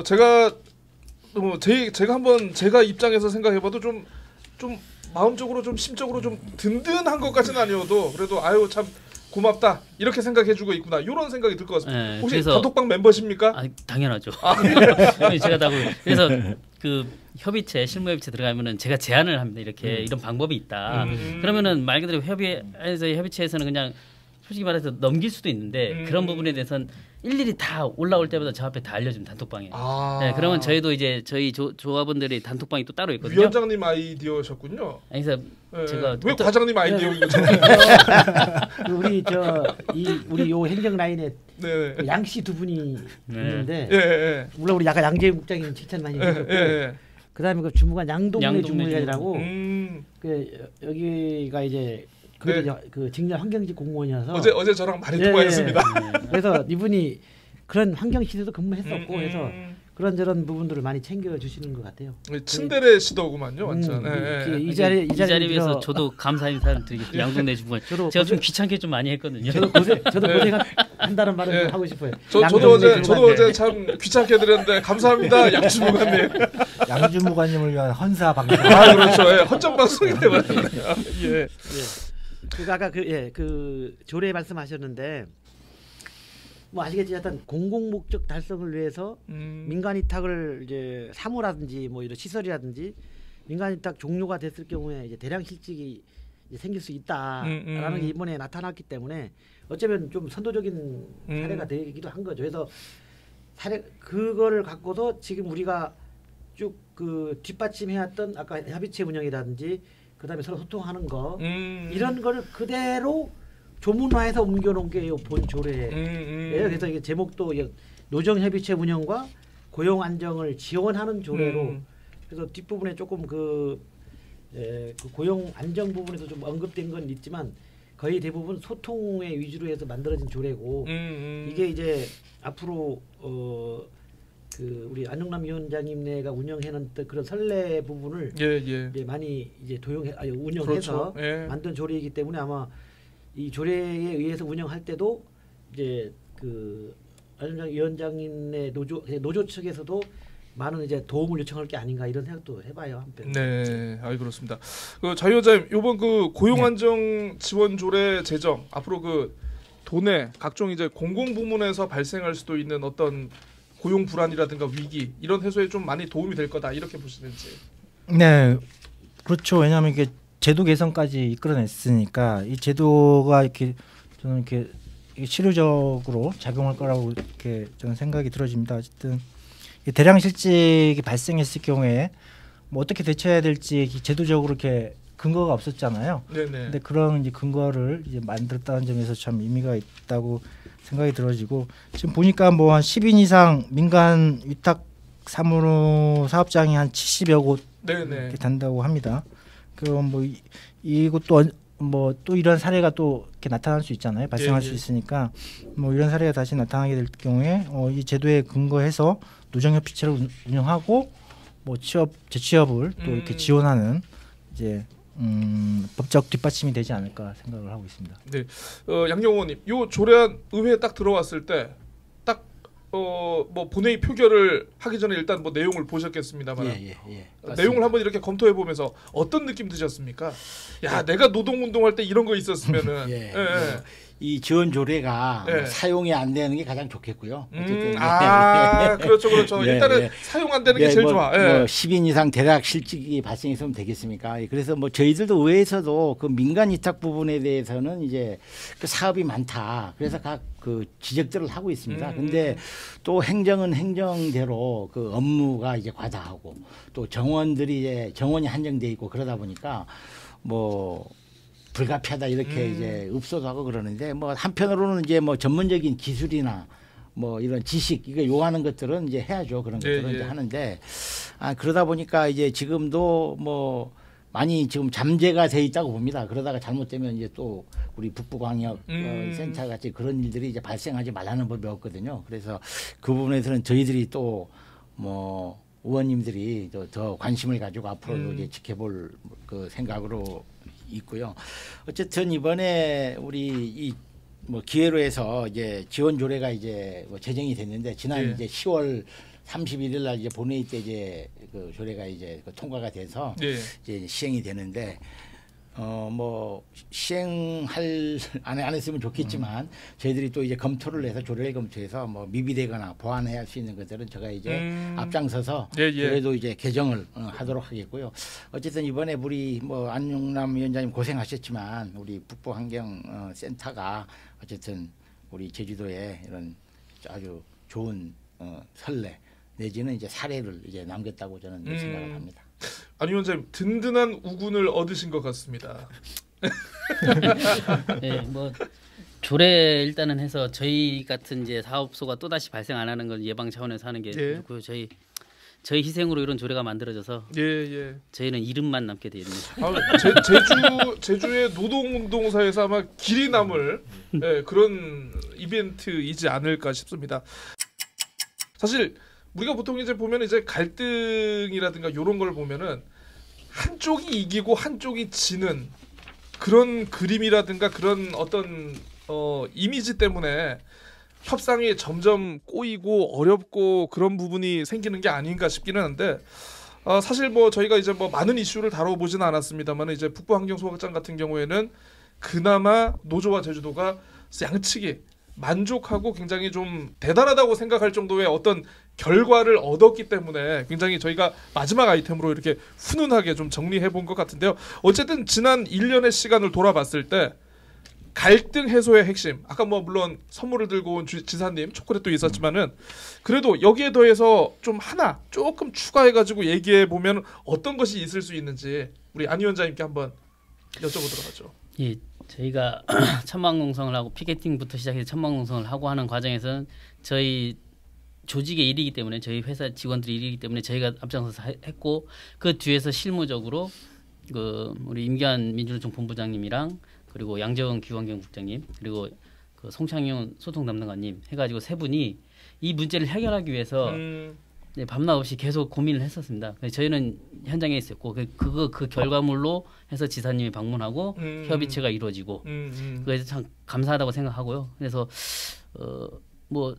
[SPEAKER 1] 제가 제가 한번 제가 입장에서 생각해봐도 좀 마음적으로 좀 심적으로 좀 든든한 것까지는 아니어도 그래도 아유 참 고맙다 이렇게 생각해주고 있구나 이런 생각이 들 것 같습니다. 혹시
[SPEAKER 2] 그래서,
[SPEAKER 1] 단톡방 멤버십니까?
[SPEAKER 2] 당연하죠. 제가 다 그래서 그 협의체 실무협의체 들어가면은 제가 제안을 합니다. 이렇게 이런 방법이 있다. 그러면은 말 그대로 협의체에서는 그냥 솔직히 말해서 넘길 수도 있는데 그런 부분에 대해서는 일일이 다 올라올 때마다 저 앞에 다 알려주면 단톡방에. 그러면 저희도 이제 저희 조합원들이 단톡방이 또 따로 있거든요.
[SPEAKER 1] 위원장님 아이디어셨군요.
[SPEAKER 2] 그래서 제가
[SPEAKER 1] 왜 과장님 아이디어인 거죠?
[SPEAKER 4] 우리 요 행정 라인에 그 양씨 두 분이 있는데 물론 우리 약간 양재 국장님 칭찬 많이 해줬고 그다음에 그 주무관 양동래 주무관이라고 그 여기가 이제 그 직렬 환경직 공무원이어서
[SPEAKER 1] 어제 저랑 많이 통화했습니다.
[SPEAKER 4] 그래서 이분이 그런 환경시설도 근무했었고 해서 그런저런 부분들을 많이 챙겨주시는 것 같아요.
[SPEAKER 1] 친데레 시더구만요, 완전.
[SPEAKER 4] 이 자리에서
[SPEAKER 2] 저도 감사 인사를 드리겠습니다. 양동래 주무관. 제가 좀 귀찮게 좀 많이 했거든요.
[SPEAKER 4] 저도 고생한다는 말을 좀 하고 싶어요.
[SPEAKER 1] 저도 어제 참 귀찮게 드렸는데 감사합니다, 양주무관님.
[SPEAKER 5] 양주무관님을 위한 헌사 방송.
[SPEAKER 1] 그렇죠. 헌정 방송이 되거든요.
[SPEAKER 4] 그 아까 그 조례 말씀하셨는데 뭐 아시겠지 하여튼 공공 목적 달성을 위해서 민간 위탁을 이제 사무라든지 뭐 이런 시설이라든지 민간 위탁 종료가 됐을 경우에 이제 대량 실직이 이제 생길 수 있다라는 게 이번에 나타났기 때문에 어쩌면 좀 선도적인 사례가 되기도 한 거죠. 그래서 그거를 갖고도 지금 우리가 쭉 그 뒷받침해왔던 아까 협의체 운영이라든지 그다음에 서로 소통하는 거 이런 거를 그대로 조문화해서 옮겨놓은 게 본 조례예요. 그래서 이게 제목도 노정협의체 운영과 고용 안정을 지원하는 조례로 그래서 뒷부분에 조금 그 고용 안정 부분에서 좀 언급된 건 있지만 거의 대부분 소통의 위주로 해서 만들어진 조례고 이게 이제 앞으로 그 우리 안용남 위원장님네가 운영해놓은 그런 선례 부분을 이제 많이 이제 운영해서
[SPEAKER 1] 그렇죠.
[SPEAKER 4] 만든 조례이기 때문에 아마 이 조례에 의해서 운영할 때도 이제 그 안용남 위원장님네 노조 측에서도 많은 이제 도움을 요청할 게 아닌가 이런 생각도 해봐요 한편.
[SPEAKER 1] 네, 그렇습니다. 그 자유여자님 이번 그 고용안정 지원 조례 제정 앞으로 그 도내 각종 이제 공공부문에서 발생할 수도 있는 어떤 고용 불안이라든가 위기 이런 해소에 좀 많이 도움이 될 거다 이렇게 보시는지.
[SPEAKER 5] 네, 그렇죠. 왜냐하면 이게 제도 개선까지 이끌어냈으니까 이 제도가 이렇게 저는 이렇게 실효적으로 작용할 거라고 이렇게 저는 생각이 들어집니다. 어쨌든 대량 실직이 발생했을 경우에 뭐 어떻게 대처해야 될지 제도적으로 이렇게 근거가 없었잖아요. 근데 그런 이제 근거를 이제 만들었다는 점에서 참 의미가 있다고 생각이 들어지고 지금 보니까 뭐 한 10인 이상 민간 위탁 사무로 사업장이 한 70여 곳 이렇게 된다고 합니다. 그럼 뭐 이것도 뭐 또 이런 사례가 또 이렇게 나타날 수 있잖아요. 발생할 수 있으니까 뭐 이런 사례가 다시 나타나게 될 경우에 이 제도에 근거해서 노정협의체를 운영하고 뭐 재취업을 또 이렇게 지원하는 이제 법적 뒷받침이 되지 않을까 생각을 하고 있습니다.
[SPEAKER 1] 네, 양용호님, 요 조례안 의회에 딱 들어왔을 때 딱 뭐 본회의 표결을 하기 전에 일단 뭐 내용을 보셨겠습니다만 내용을 한번 이렇게 검토해 보면서 어떤 느낌 드셨습니까? 야, 내가 노동운동할 때 이런 거 있었으면은
[SPEAKER 3] 이 지원 조례가 뭐 사용이 안 되는 게 가장 좋겠고요. 어쨌든
[SPEAKER 1] 그렇죠. 일단은 사용 안 되는 게 제일 좋아.
[SPEAKER 3] 뭐 10인 이상 대략 실직이 발생했으면 되겠습니까? 그래서 뭐 저희들도 의회에서도 그 민간 위탁 부분에 대해서는 이제 그 사업이 많다. 그래서 각 그 지적들을 하고 있습니다. 근데 또 행정은 행정대로 그 업무가 이제 과다하고 또 정원들이 이제 정원이 한정돼 있고 그러다 보니까 뭐 불가피하다 이렇게 이제 읍소도 하고 그러는데 뭐 한편으로는 이제 뭐 전문적인 기술이나 뭐 이런 지식 이거 요하는 것들은 이제 해야죠. 그런 것들은 이제 하는데 그러다 보니까 이제 지금도 뭐 많이 지금 잠재가 돼 있다고 봅니다. 그러다가 잘못되면 이제 또 우리 북부광역 센터 같이 그런 일들이 이제 발생하지 말라는 법이 없거든요. 그래서 그 부분에서는 저희들이 또 뭐 의원님들이 더 관심을 가지고 앞으로 이제 지켜볼 그 생각으로 있고요. 어쨌든 이번에 우리 이 뭐 기회로 해서 이제 지원 조례가 이제 뭐 제정이 됐는데 지난 이제 10월 31일 날 이제 본회의 때 이제 그 조례가 이제 그 통과가 돼서 이제 시행이 되는데 뭐 시행할 안 했으면 좋겠지만 저희들이 또 이제 검토를 해서 조례를 검토해서 뭐 미비되거나 보완해야 할 수 있는 것들은 제가 이제 앞장서서 그래도 이제 개정을 하도록 하겠고요. 어쨌든 이번에 우리 뭐 안용남 위원장님 고생하셨지만 우리 북부환경센터가 어쨌든 우리 제주도에 이런 아주 좋은 선례 내지는 이제 사례를 이제 남겼다고 저는 생각을 합니다.
[SPEAKER 1] 안 위원장님 든든한 우군을 얻으신 것 같습니다.
[SPEAKER 2] 네, 뭐 조례 일단은 해서 저희 같은 이제 사업소가 또 다시 발생 안 하는 건 예방 차원에서 하는 게 좋고요. 저희 희생으로 이런 조례가 만들어져서 저희는 이름만 남게 되어 있네요.
[SPEAKER 1] 제주의 노동운동사에서 아마 길이 남을 그런 이벤트이지 않을까 싶습니다. 사실 우리가 보통 이제 보면 이제 갈등이라든가 이런 걸 보면은 한쪽이 이기고 한쪽이 지는 그런 그림이라든가 그런 어떤 이미지 때문에 협상이 점점 꼬이고 어렵고 그런 부분이 생기는 게 아닌가 싶기는 한데 사실 뭐 저희가 이제 뭐 많은 이슈를 다뤄보지는 않았습니다만 이제 북부환경소각장 같은 경우에는 그나마 노조와 제주도가 양측이 만족하고 굉장히 좀 대단하다고 생각할 정도의 어떤 결과를 얻었기 때문에 굉장히 저희가 마지막 아이템으로 이렇게 훈훈하게 좀 정리해 본 것 같은데요. 어쨌든 지난 1년의 시간을 돌아봤을 때 갈등 해소의 핵심, 아까 뭐 물론 선물을 들고 온 지사님 초콜릿도 있었지만은 그래도 여기에 더해서 좀 하나 조금 추가해가지고 얘기해 보면 어떤 것이 있을 수 있는지 우리 안 위원장님께 한번 여쭤보도록 하죠.
[SPEAKER 2] 예, 저희가 천막농성을 하고 피켓팅부터 시작해서 천막농성을 하고 하는 과정에서는 저희 조직의 일이기 때문에 저희 회사 직원들의 일이기 때문에 저희가 앞장서서 했고 그 뒤에서 실무적으로 그 우리 임기환 민주노총 본부장님이랑 그리고 양재원 기후환경국장님 그리고 그 송창윤 소통 담당관님 해가지고 세 분이 이 문제를 해결하기 위해서 밤낮 없이 계속 고민을 했었습니다. 저희는 현장에 있었고 그 결과물로 해서 지사님이 방문하고 협의체가 이루어지고 그래서 참 감사하다고 생각하고요. 그래서 뭐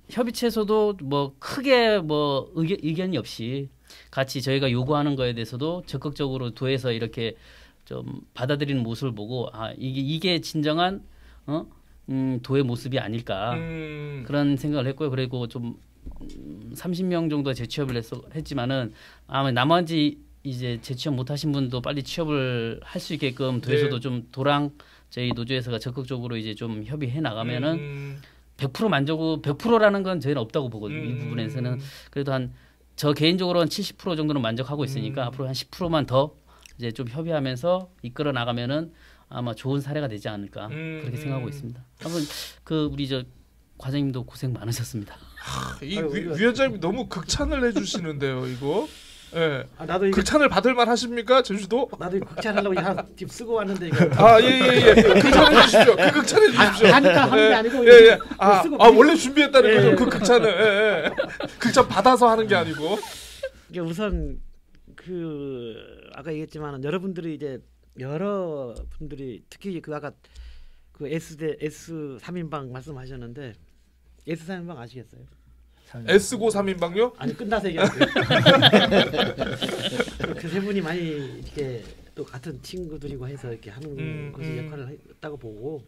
[SPEAKER 2] 협의체에서도 뭐 크게 뭐 의견이 없이 같이 저희가 요구하는 거에 대해서도 적극적으로 도에서 이렇게 좀 받아들이는 모습을 보고 이게 진정한 도의 모습이 아닐까 그런 생각을 했고요. 그리고 좀 30명 정도 재취업을 했지만은 아마 나머지 이제 재취업 못하신 분도 빨리 취업을 할 수 있게끔 도에서도 좀 도랑 저희 노조에서가 적극적으로 이제 좀 협의해 나가면은 100% 만족은 100%라는 건 저희는 없다고 보거든요. 이 부분에서는 그래도 저 개인적으로 한 70% 정도는 만족하고 있으니까 앞으로 한 10%만 더 이제 좀 협의하면서 이끌어 나가면은 아마 좋은 사례가 되지 않을까 그렇게 생각하고 있습니다. 한번 우리 저 과장님도 고생 많으셨습니다.
[SPEAKER 1] 이 위원장님 너무 극찬을 해주시는데요, 이거. 예.
[SPEAKER 4] 나도
[SPEAKER 1] 극찬을 받을 만 하십니까, 제주도?
[SPEAKER 4] 나도 극찬하려고 팁 쓰고 왔는데 이거.
[SPEAKER 1] 예. 극찬해 주십시오. 극찬해 주십시오.
[SPEAKER 4] 하니까 하는 게 아니고.
[SPEAKER 1] 예. 원래 준비했다는 거죠. 그 극찬을. 예. 극찬 받아서 하는 게 아니고.
[SPEAKER 4] 이게 우선 아까 얘기했지만 여러분들이 이제 여러 분들이 특히 아까 S 3인방 말씀하셨는데 S3인방 아시겠어요?
[SPEAKER 1] S고 3인방요?
[SPEAKER 4] 아니 끝나서 얘기할게요. 그 세 분이 많이 이렇게 또 같은 친구들이고 해서 이렇게 하는 것이 역할을 했다고 보고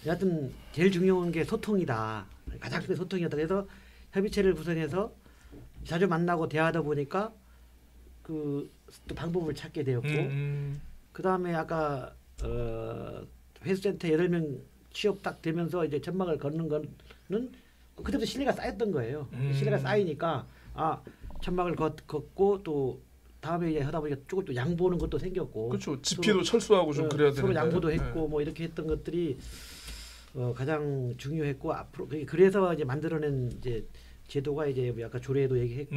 [SPEAKER 4] 여하튼 제일 중요한 게 소통이다. 가장 큰 소통이었다. 그래서 협의체를 구성해서 자주 만나고 대화하다 보니까 그 또 방법을 찾게 되었고 그 다음에 아까 회수센터 8명 취업 딱 되면서 이제 전망을 걷는 거는 그때부터 신뢰가 쌓였던 거예요. 신뢰가 쌓이니까 아 천막을 걷고 또 다음에 이제 하다 보니까 조금 또 양보하는 것도 생겼고
[SPEAKER 1] 그렇죠. 집회도 철수하고 좀 그래야 되는데
[SPEAKER 4] 서로 양보도 했고 뭐 이렇게 했던 것들이 가장 중요했고 앞으로 그래서 이제 만들어낸 이제 제도가 이제 아까 조례도 얘기했고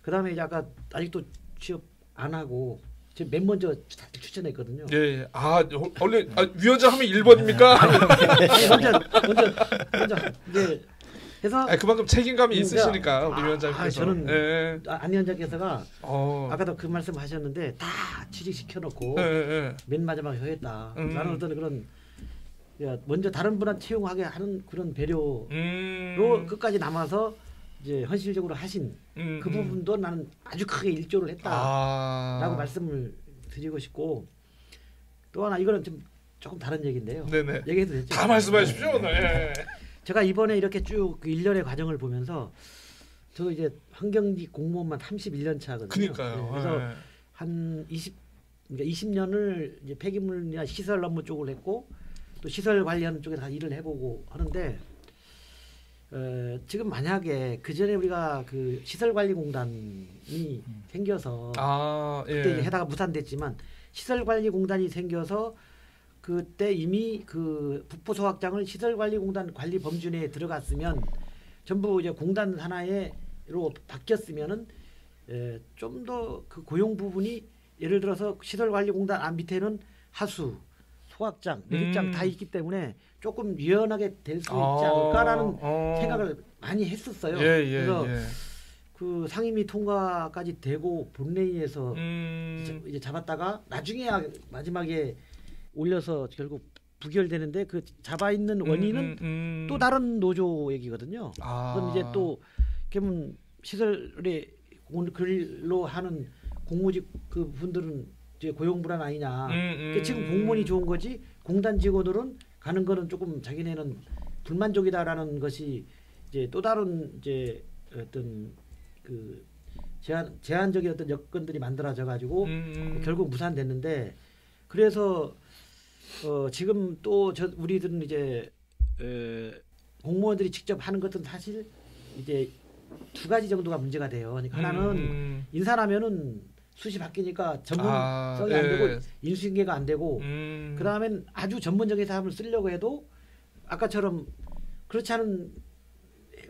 [SPEAKER 4] 그 다음에 이제 아까 아직도 취업 안 하고 지금 맨 먼저 추천했거든요.
[SPEAKER 1] 예. 아 원래 위원장 하면 1번입니까?
[SPEAKER 4] 먼저 이제 해서
[SPEAKER 1] 그만큼 책임감이 있으시니까 우리 위원장께서.
[SPEAKER 4] 저는 안 위원장께서가 아까도 그 말씀하셨는데 다 취직시켜놓고 맨 마지막에 했다. 라는 어떤 그런 먼저 다른 분한테 채용하게 하는 그런 배려로 끝까지 남아서 이제 현실적으로 하신 그 부분도 나는 아주 크게 일조를 했다라고 말씀을 드리고 싶고 또 하나 이거는 좀 조금 다른 얘기인데요.
[SPEAKER 1] 네네.
[SPEAKER 4] 얘기해도 되죠?
[SPEAKER 1] 다 말씀하십시오. 네.
[SPEAKER 4] 제가 이번에 이렇게 쭉 그 일련의 과정을 보면서 저 이제 환경직 공무원만 31년 차거든요.
[SPEAKER 1] 그러니까요.
[SPEAKER 4] 그래서 한 20년을 이제 폐기물이나 시설 업무 쪽을 했고 또 시설 관련 쪽에 다 일을 해보고 하는데 지금 만약에 그 전에 우리가 그 시설관리공단이 생겨서 그때 이제 해다가 무산됐지만 시설관리공단이 생겨서 그때 이미 그 북부소각장을 시설관리공단 관리 범주 내에 들어갔으면 전부 이제 공단 하나로 바뀌었으면은 좀 더 그 고용 부분이 예를 들어서 시설관리공단 밑에는 하수, 소각장, 매립장 다 있기 때문에 조금 유연하게 될 수 있지 않을까라는 생각을 많이 했었어요. 그래서 그 상임위 통과까지 되고 본회의에서 이제 잡았다가 나중에 마지막에 올려서 결국 부결되는데 그 잡아 있는 원인은 또 다른 노조 얘기거든요. 그럼 이제 또 그러면 시설에 근로 하는 공무직 그 분들은 이제 고용 불안 아니냐. 그러니까 지금 공무원이 좋은 거지 공단 직원들은 가는 거는 조금 자기네는 불만족이다라는 것이 이제 또 다른 이제 어떤 그 제한적인 어떤 여건들이 만들어져 가지고 결국 무산됐는데 그래서 지금 또 우리들은 이제 공무원들이 직접 하는 것은 사실 이제 두 가지 정도가 문제가 돼요. 그러니까 하나는 인사하면은 숱이 바뀌니까 전문성이 안 되고 인수인계가 안 되고 그 다음엔 아주 전문적인 사람을 쓰려고 해도 아까처럼 그렇지 않은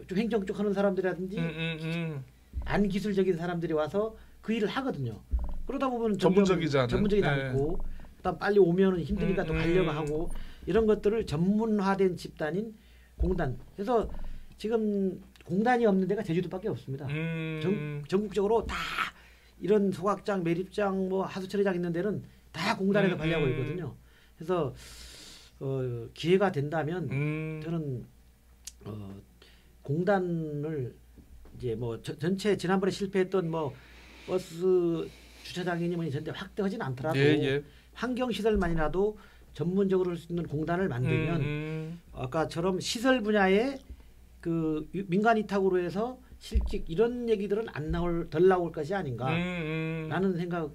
[SPEAKER 4] 좀 행정 쪽 하는 사람들이라든지 안 기술적인 사람들이 와서 그 일을 하거든요. 그러다 보면 전문적이지 않고 그다음 빨리 오면은 힘드니까 또 가려고 하고 이런 것들을 전문화된 집단인 공단. 그래서 지금 공단이 없는 데가 제주도밖에 없습니다. 전국적으로 다 이런 소각장, 매립장, 뭐 하수처리장 있는 데는 다 공단에서 관리하고 있거든요. 그래서 기회가 된다면 저는 공단을 이제 뭐 전체 지난번에 실패했던 뭐 버스 주차장이니 뭐니 전체 확대하지는 않더라도 환경 시설만이라도 전문적으로 할 수 있는 공단을 만들면 아까처럼 시설 분야에 그 민간 위탁으로 해서 실직 이런 얘기들은 덜 나올 것이 아닌가라는 생각을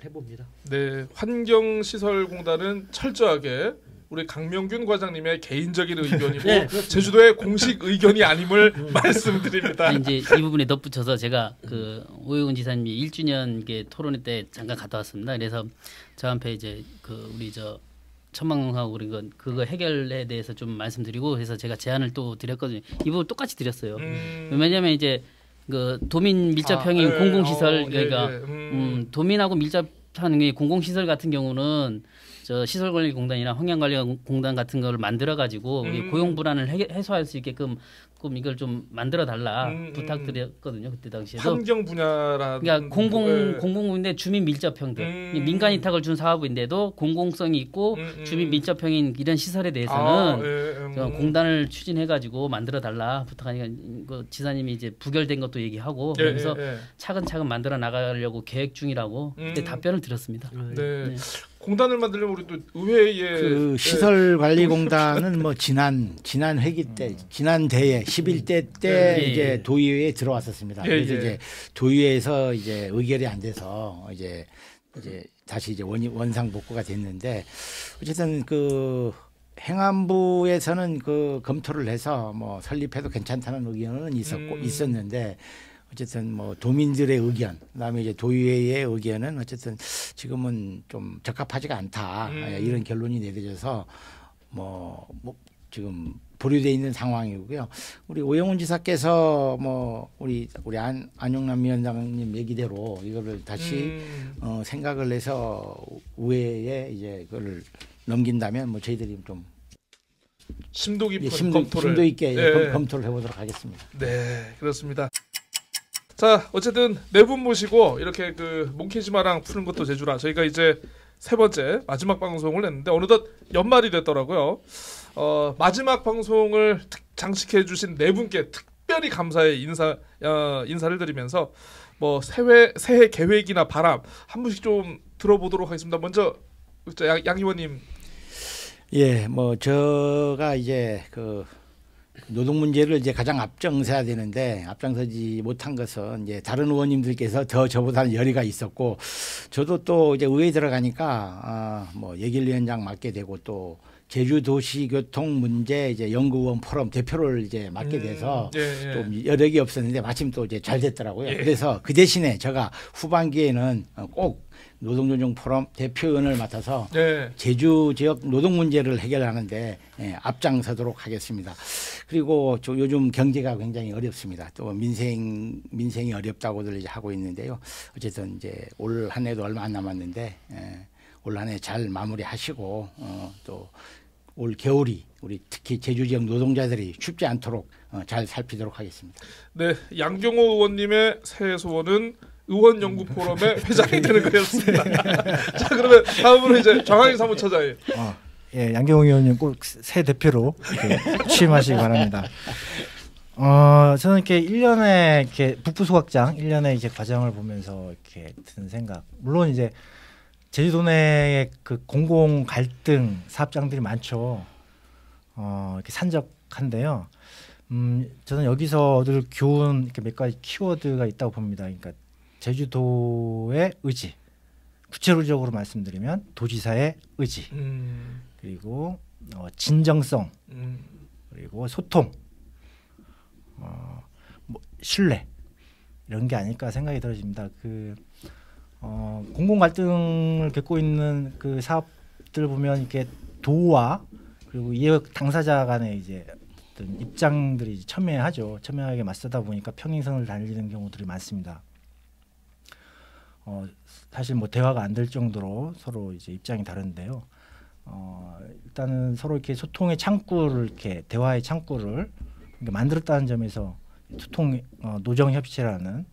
[SPEAKER 4] 해봅니다.
[SPEAKER 1] 네, 환경시설공단은 철저하게 우리 강명균 과장님의 개인적인 의견이고 제주도의 공식 의견이 아님을 말씀드립니다.
[SPEAKER 2] 이제 이 부분에 덧붙여서 제가 그 오해훈 지사님이 1주년 토론회 때 잠깐 갔다 왔습니다. 그래서 저한테 이제 그 우리 천막농하고 그거 해결에 대해서 좀 말씀드리고 그래서 제가 제안을 또 드렸거든요. 이 부분 똑같이 드렸어요. 왜냐하면 이제 그 도민 밀접형인 공공시설 그러니까 도민하고 밀접 비슷한 게 공공시설 같은 경우는 저 시설관리공단이나 환경관리공단 같은 거를 만들어 가지고 고용 불안을 해소할 수 있게끔 이걸 좀 만들어 달라 부탁드렸거든요. 그때 당시에도
[SPEAKER 1] 환경 분야라는
[SPEAKER 2] 그러니까 공공부인데 주민 밀접형들 민간 위탁을 준 사업인데도 공공성이 있고 주민 밀접형인 이런 시설에 대해서는 공단을 추진해 가지고 만들어 달라 부탁하니까 그 지사님이 이제 부결된 것도 얘기하고 그래서 차근차근 만들어 나가려고 계획 중이라고 그때 답변을 드렸습니다.
[SPEAKER 1] 네. 공단을 만들려면 우리 또 의회에
[SPEAKER 3] 그 시설관리공단은 뭐 지난 회기 때 지난 대회 11대 때 이제 도의회에 들어왔었습니다. 그래서 이제 도의회에서 이제 의결이 안 돼서 이제 다시 이제 원상 복구가 됐는데 어쨌든 그 행안부에서는 그 검토를 해서 뭐 설립해도 괜찮다는 의견은 있었는데 어쨌든 뭐 도민들의 의견, 그다음에 이제 도의회의 의견은 어쨌든 지금은 좀 적합하지가 않다 이런 결론이 내려져서 뭐 지금 보류돼 있는 상황이고요. 우리 오영훈 지사께서 뭐 우리 안용남 위원장님 얘기대로 이거를 다시 생각을 해서 의회에 이제 그걸 넘긴다면 뭐 저희들이 좀
[SPEAKER 1] 심도 깊은
[SPEAKER 3] 심도 있게 검토를 해보도록 하겠습니다.
[SPEAKER 1] 네, 그렇습니다. 자, 어쨌든 네 분 모시고 이렇게 그 몽키즈마랑 푸는 것도 제주라 저희가 이제 세 번째 마지막 방송을 했는데 어느덧 연말이 됐더라고요. 마지막 방송을 장식해 주신 네 분께 특별히 감사의 인사를 드리면서 뭐 새해 계획이나 바람 한 분씩 좀 들어보도록 하겠습니다. 먼저 양 의원님.
[SPEAKER 3] 예, 뭐 제가 이제 그 노동 문제를 이제 가장 앞장서야 되는데 앞장서지 못한 것은 이제 다른 의원님들께서 더 저보다는 열의가 있었고 저도 또 이제 의회에 들어가니까 뭐 예결위원장 맡게 되고 또 제주도시교통 문제 이제 연구원 포럼 대표를 이제 맡게 돼서 좀 여력이 없었는데 마침 또 이제 잘 됐더라고요. 그래서 그 대신에 제가 후반기에는 꼭 노동조정 포럼 대표위원을 맡아서 제주 지역 노동 문제를 해결하는데 앞장서도록 하겠습니다. 그리고 요즘 경제가 굉장히 어렵습니다. 또 민생이 어렵다고들 이제 하고 있는데요. 어쨌든 이제 올 한 해도 얼마 안 남았는데 올 한 해 잘 마무리하시고 또 올 겨울이 우리 특히 제주 지역 노동자들이 춥지 않도록 잘 살피도록 하겠습니다.
[SPEAKER 1] 네, 양경호 의원님의 새해 소원은 의원 연구 포럼의 회장이 되는 거였습니다. 자, 그러면 다음으로 이제 정한희 사무처장님.
[SPEAKER 5] 예, 양경호 의원님 꼭 새 대표로 취임하시기 바랍니다. 저는 이렇게 1년에 이렇게 북부 소각장 1년의 이제 과정을 보면서 이렇게 드는 생각. 물론 이제 제주도 내에 그 공공 갈등 사업장들이 많죠. 이렇게 산적한데요. 저는 여기서 얻을 교훈 이렇게 몇 가지 키워드가 있다고 봅니다. 그러니까 제주도의 의지, 구체적으로 말씀드리면 도지사의 의지, 그리고 진정성, 그리고 소통, 뭐 신뢰 이런 게 아닐까 생각이 들어집니다. 공공 갈등을 겪고 있는 그 사업들 보면 이렇게 도와 그리고 이해 당사자 간의 이제 어떤 입장들이 첨예하게 맞서다 보니까 평행선을 달리는 경우들이 많습니다. 사실 뭐 대화가 안 될 정도로 서로 이제 입장이 다른데요. 일단은 서로 이렇게 소통의 창구를 이렇게 대화의 창구를 만들었다는 점에서 소통 노정협치라는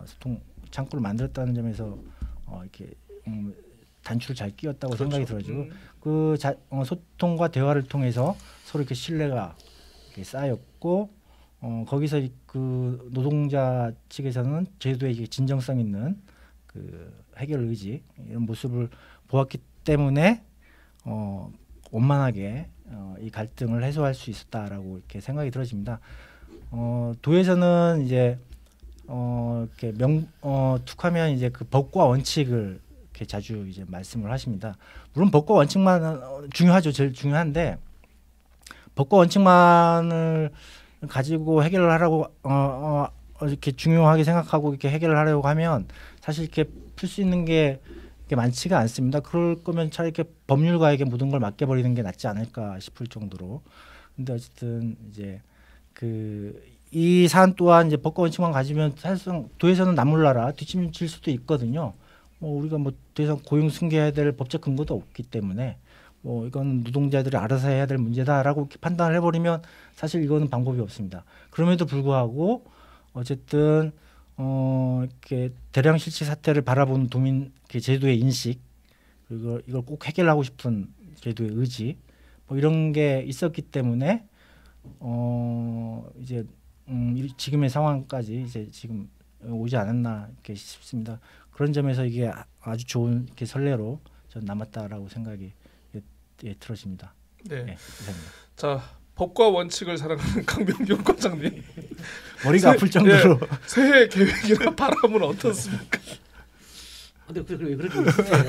[SPEAKER 5] 소통 창구를 만들었다는 점에서 이렇게 단추를 잘 끼웠다고 생각이 들어지고 소통과 대화를 통해서 서로 이렇게 신뢰가 이렇게 쌓였고 거기서 그 노동자 측에서는 제주도의 진정성 있는 그 해결 의지 이런 모습을 보았기 때문에 원만하게 이 갈등을 해소할 수 있었다라고 이렇게 생각이 들어집니다. 도에서는 이제 이렇게 툭하면 이제 그 법과 원칙을 이렇게 자주 이제 말씀을 하십니다. 물론 법과 원칙만 중요하죠. 제일 중요한데 법과 원칙만을 가지고 해결을 하라고 이렇게 중요하게 생각하고 이렇게 해결을 하려고 하면 사실 이렇게 풀 수 있는 게 많지가 않습니다. 그럴 거면 차라리 이렇게 법률가에게 모든 걸 맡겨버리는 게 낫지 않을까 싶을 정도로. 근데 어쨌든 이제 이 사안 또한 이제 법과 원칙만 가지면 사실상 도에서는 나몰라라 뒷짐질 수도 있거든요. 우리가 뭐 더 이상 고용 승계해야 될 법적 근거도 없기 때문에 이건 노동자들이 알아서 해야 될 문제다라고 판단을 해버리면 사실 이거는 방법이 없습니다. 그럼에도 불구하고 어쨌든 이렇게 대량 실직 사태를 바라보는 도민 제도의 인식 그리고 이걸 꼭 해결하고 싶은 제도의 의지 이런 게 있었기 때문에 이제 지금의 상황까지 이제 지금 오지 않았나 이렇게 싶습니다. 그런 점에서 이게 아주 좋은 이렇게 선례로 전 남았다라고 생각이 들어집니다.
[SPEAKER 1] 네.
[SPEAKER 5] 네,
[SPEAKER 1] 자, 법과 원칙을 사랑하는 강명균 과장님.
[SPEAKER 5] 머리가 아플 정도로
[SPEAKER 1] 새해 계획이나 바람은 어떻습니까?
[SPEAKER 4] 근데 왜 그렇게 웃으세요?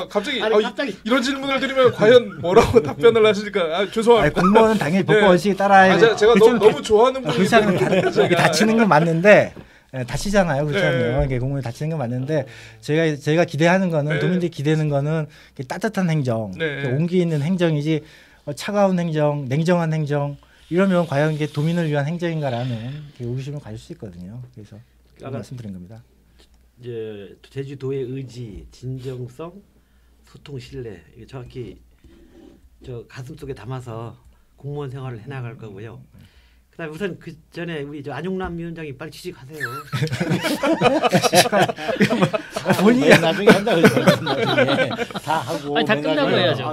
[SPEAKER 1] 갑자기,
[SPEAKER 4] 갑자기
[SPEAKER 1] 이런 질문을 드리면 과연 뭐라고 답변을 하시니까 죄송합니다.
[SPEAKER 5] 공무원은 당연히 법과 원칙에 따라야
[SPEAKER 1] 돼. 제가 너무 좋아하는 분이
[SPEAKER 5] 다치는 건 맞는데 다치잖아요. 그렇지 않나요? 공무원이 다치는 건 맞는데 제가 기대하는 거는 도민들이 기대는 거는 따뜻한 행정, 온기 있는 행정이지 차가운 행정, 냉정한 행정 이러면 과연 이게 도민을 위한 행정인가라는 의구심을 가질 수 있거든요. 그래서 말씀드린 겁니다.
[SPEAKER 4] 이제 제주도의 의지, 진정성, 소통, 신뢰 이게 정확히 저 가슴 속에 담아서 공무원 생활을 해나갈 거고요. 그다음에 우선 그 전에 우리 저 안용남 위원장이 빨리 취직하세요.
[SPEAKER 3] 본인이 나중에 한다고 나중에 다 하고
[SPEAKER 2] 다 끝나고 해야죠.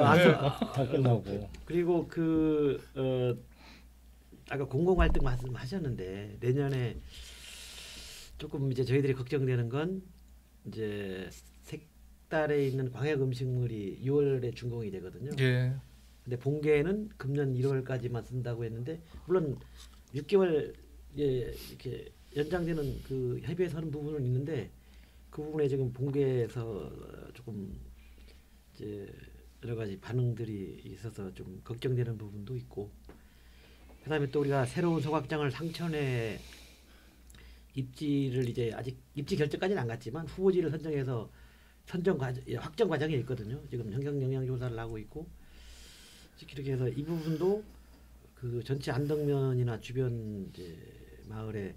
[SPEAKER 3] 다 끝나고.
[SPEAKER 4] 그리고 아까 공공활동 말씀하셨는데 내년에 조금 이제 저희들이 걱정되는 건 이제 색달에 있는 광역 음식물이 6월에 준공이 되거든요.
[SPEAKER 1] 예.
[SPEAKER 4] 근데 본계는 금년 1월까지만 쓴다고 했는데 물론 6개월 이렇게 연장되는 그 협의에서 하는 부분은 있는데 그 부분에 지금 본계에서 조금 이제 여러 가지 반응들이 있어서 좀 걱정되는 부분도 있고 그다음에 또 우리가 새로운 소각장을 상천에 입지를 이제 아직 입지 결정까지는 안 갔지만 후보지를 선정해서 확정 과정에 있거든요. 지금 환경 영향 조사를 하고 있고 이렇게 해서 이 부분도 그 전체 안덕면이나 주변 이제 마을에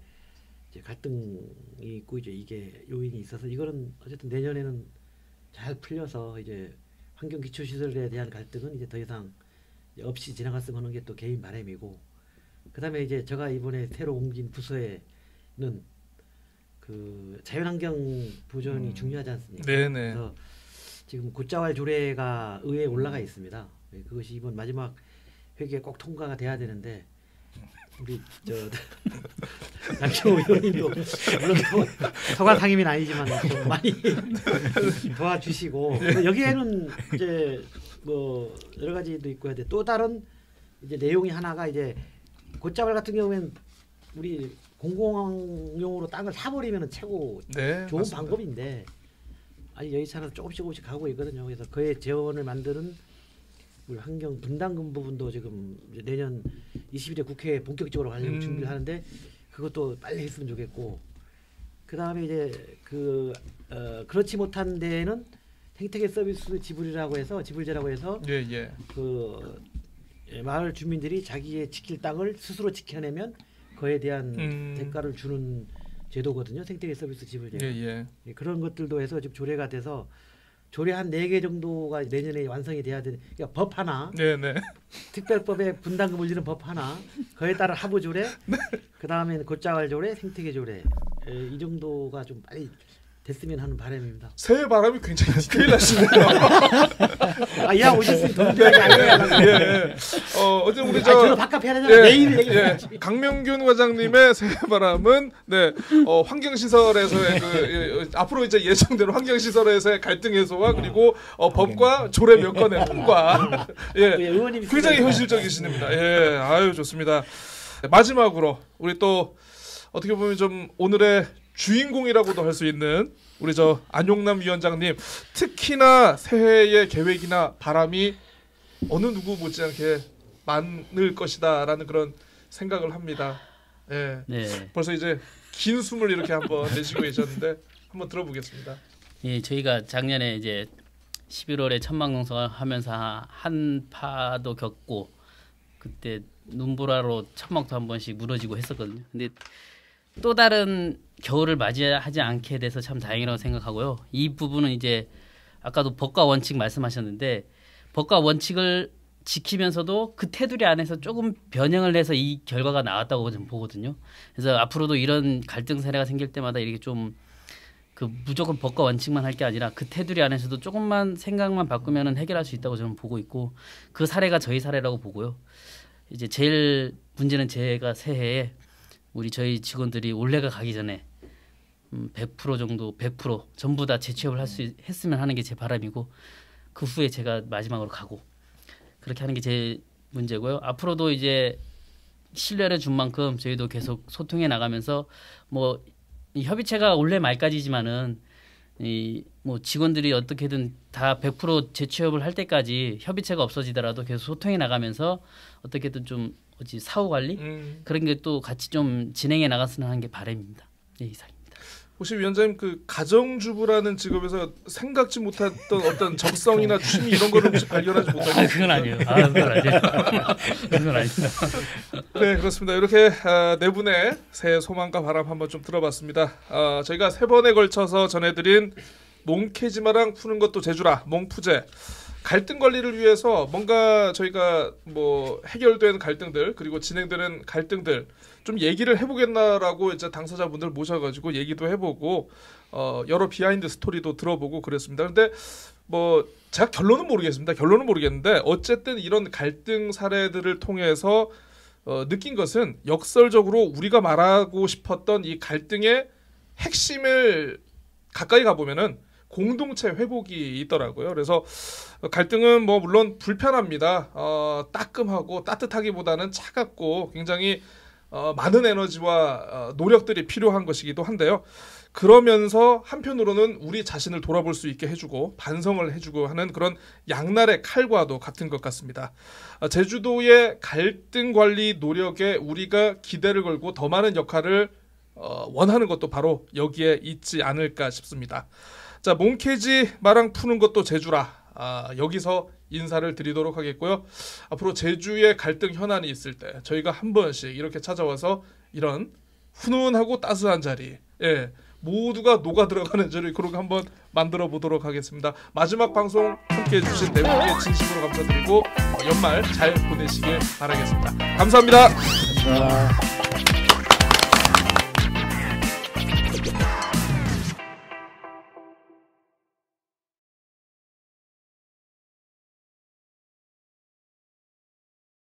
[SPEAKER 4] 이제 갈등이 있고 이제 이게 요인이 있어서 이거는 어쨌든 내년에는 잘 풀려서 이제 환경 기초 시설에 대한 갈등은 이제 더 이상 없이 지나갔으면 하는 게 또 개인 바람이고 그다음에 이제 제가 이번에 새로 옮긴 부서에는 그 자연환경 보존이 중요하지 않습니까?
[SPEAKER 1] 네네.
[SPEAKER 4] 그래서 지금 곶자왈 조례가 의회에 올라가 있습니다. 그것이 이번 마지막 회기에 꼭 통과가 돼야 되는데 우리 장시호 의원님도 물론 서관 상임위는 아니지만 좀 많이 도와주시고 여기에는 이제 뭐 여러 가지도 있고 해야 돼. 또 다른 이제 내용이 하나가 이제 곶자왈 같은 경우에는 우리 공공용으로 땅을 사버리면 최고 좋은
[SPEAKER 1] 맞습니다.
[SPEAKER 4] 방법인데 아니 여의치않아서 조금씩 가고 있거든요. 그래서 그의 재원을 만드는 우리 환경 분담금 부분도 지금 내년 21대 국회에 본격적으로 가려고 준비를 하는데 그것도 빨리 했으면 좋겠고 그 다음에 이제 그렇지 못한 데에는 생태계 서비스 지불이라고 해서 지불제라고 해서 그 마을 주민들이 자기의 지킬 땅을 스스로 지켜내면 그에 대한 대가를 주는 제도거든요. 생태계 서비스 지불제. 그런 것들도 해서 지금 조례가 돼서 조례 한 4개 정도가 내년에 완성이 돼야 되는 그러니까 법 하나 특별법에 분담금 올리는 법 하나 그에 따른 하부 조례 그다음에 곶자왈 조례 생태계 조례 이 정도가 좀 빨리 됐으면 하는 바람입니다.
[SPEAKER 1] 새해 바람이 굉장히 디테일하시네요.
[SPEAKER 4] 야 오셨으니 동료에게 알려야
[SPEAKER 1] 어쨌든 우리
[SPEAKER 4] 저는 바깥 해야 되잖아요. 내일 얘기해야지.
[SPEAKER 1] 강명균 과장님의 새해 바람은 환경시설에서의 앞으로 이제 예정대로 환경시설에서의 갈등 해소와 그리고 법과 조례 몇 건의 통과.
[SPEAKER 4] 의원님이
[SPEAKER 1] 굉장히 현실적이십니다. 아유 좋습니다. 마지막으로 우리 또 어떻게 보면 좀 오늘의 주인공이라고도 할 수 있는 우리 안용남 위원장님 특히나 새해의 계획이나 바람이 어느 누구 못지않게 많을 것이다라는 그런 생각을 합니다. 벌써 이제 긴 숨을 이렇게 한번 내쉬고 계셨는데 한번 들어보겠습니다.
[SPEAKER 2] 저희가 작년에 이제 11월에 천막농사 하면서 한파도 겪고 그때 눈보라로 천막도 한 번씩 무너지고 했었거든요. 근데 또 다른 겨울을 맞이하지 않게 돼서 참 다행이라고 생각하고요. 이 부분은 이제 아까도 법과 원칙 말씀하셨는데 법과 원칙을 지키면서도 그 테두리 안에서 조금 변형을 해서 이 결과가 나왔다고 저는 보거든요. 그래서 앞으로도 이런 갈등 사례가 생길 때마다 이렇게 좀 그 무조건 법과 원칙만 할 게 아니라 그 테두리 안에서도 조금만 생각만 바꾸면은 해결할 수 있다고 저는 보고 있고 그 사례가 저희 사례라고 보고요. 이제 제일 문제는 제가 새해에 우리 저희 직원들이 올해가 가기 전에 100% 정도 100% 전부 다 재취업을 할 수 했으면 하는 게 제 바람이고 그 후에 제가 마지막으로 가고 그렇게 하는 게 제 문제고요. 앞으로도 이제 신뢰를 준 만큼 저희도 계속 소통해 나가면서 뭐 이 협의체가 올해 말까지지만은 이 뭐 직원들이 어떻게든 다 100% 재취업을 할 때까지 협의체가 없어지더라도 계속 소통해 나가면서 어떻게든 좀 사후 관리 그런 게 또 같이 좀 진행해 나갔으면 하는 게 바람입니다. 네, 이상입니다.
[SPEAKER 1] 혹시 위원장님 그 가정주부라는 직업에서 생각지 못했던 어떤 적성이나 취미 이런 거를 혹시 발견하지 못하셨나요?
[SPEAKER 2] 그건 아니에요. 그건 아니에요. 그건 아닙니다.
[SPEAKER 1] 네, 그렇습니다. 이렇게 네 분의 새해 소망과 바람 한번 좀 들어봤습니다. 저희가 3번에 걸쳐서 전해드린 몽케지마랑 푸는 것도 제주라 몽푸제 갈등 관리를 위해서 뭔가 저희가 뭐 해결된 갈등들 그리고 진행되는 갈등들 좀 얘기를 해보겠나라고 이제 당사자분들 모셔가지고 얘기도 해보고 여러 비하인드 스토리도 들어보고 그랬습니다. 근데 뭐 제가 결론은 모르겠는데 어쨌든 이런 갈등 사례들을 통해서 느낀 것은 역설적으로 우리가 말하고 싶었던 이 갈등의 핵심을 가까이 가보면은 공동체 회복이 있더라고요. 그래서 갈등은 뭐 물론 불편합니다. 따끔하고 따뜻하기보다는 차갑고 굉장히 많은 에너지와 노력들이 필요한 것이기도 한데요. 그러면서 한편으로는 우리 자신을 돌아볼 수 있게 해주고 반성을 해주고 하는 그런 양날의 칼과도 같은 것 같습니다. 제주도의 갈등 관리 노력에 우리가 기대를 걸고 더 많은 역할을 원하는 것도 바로 여기에 있지 않을까 싶습니다. 자, 몽케지 마랑 푸는 것도 제주라. 여기서 인사를 드리도록 하겠고요. 앞으로 제주의 갈등 현안이 있을 때 저희가 한 번씩 이렇게 찾아와서 이런 훈훈하고 따스한 자리, 모두가 녹아 들어가는 자리 그런 거 한번 만들어 보도록 하겠습니다. 마지막 방송 함께해 주신 네 분께 진심으로 감사드리고 연말 잘 보내시길 바라겠습니다. 감사합니다.
[SPEAKER 3] 감사합니다.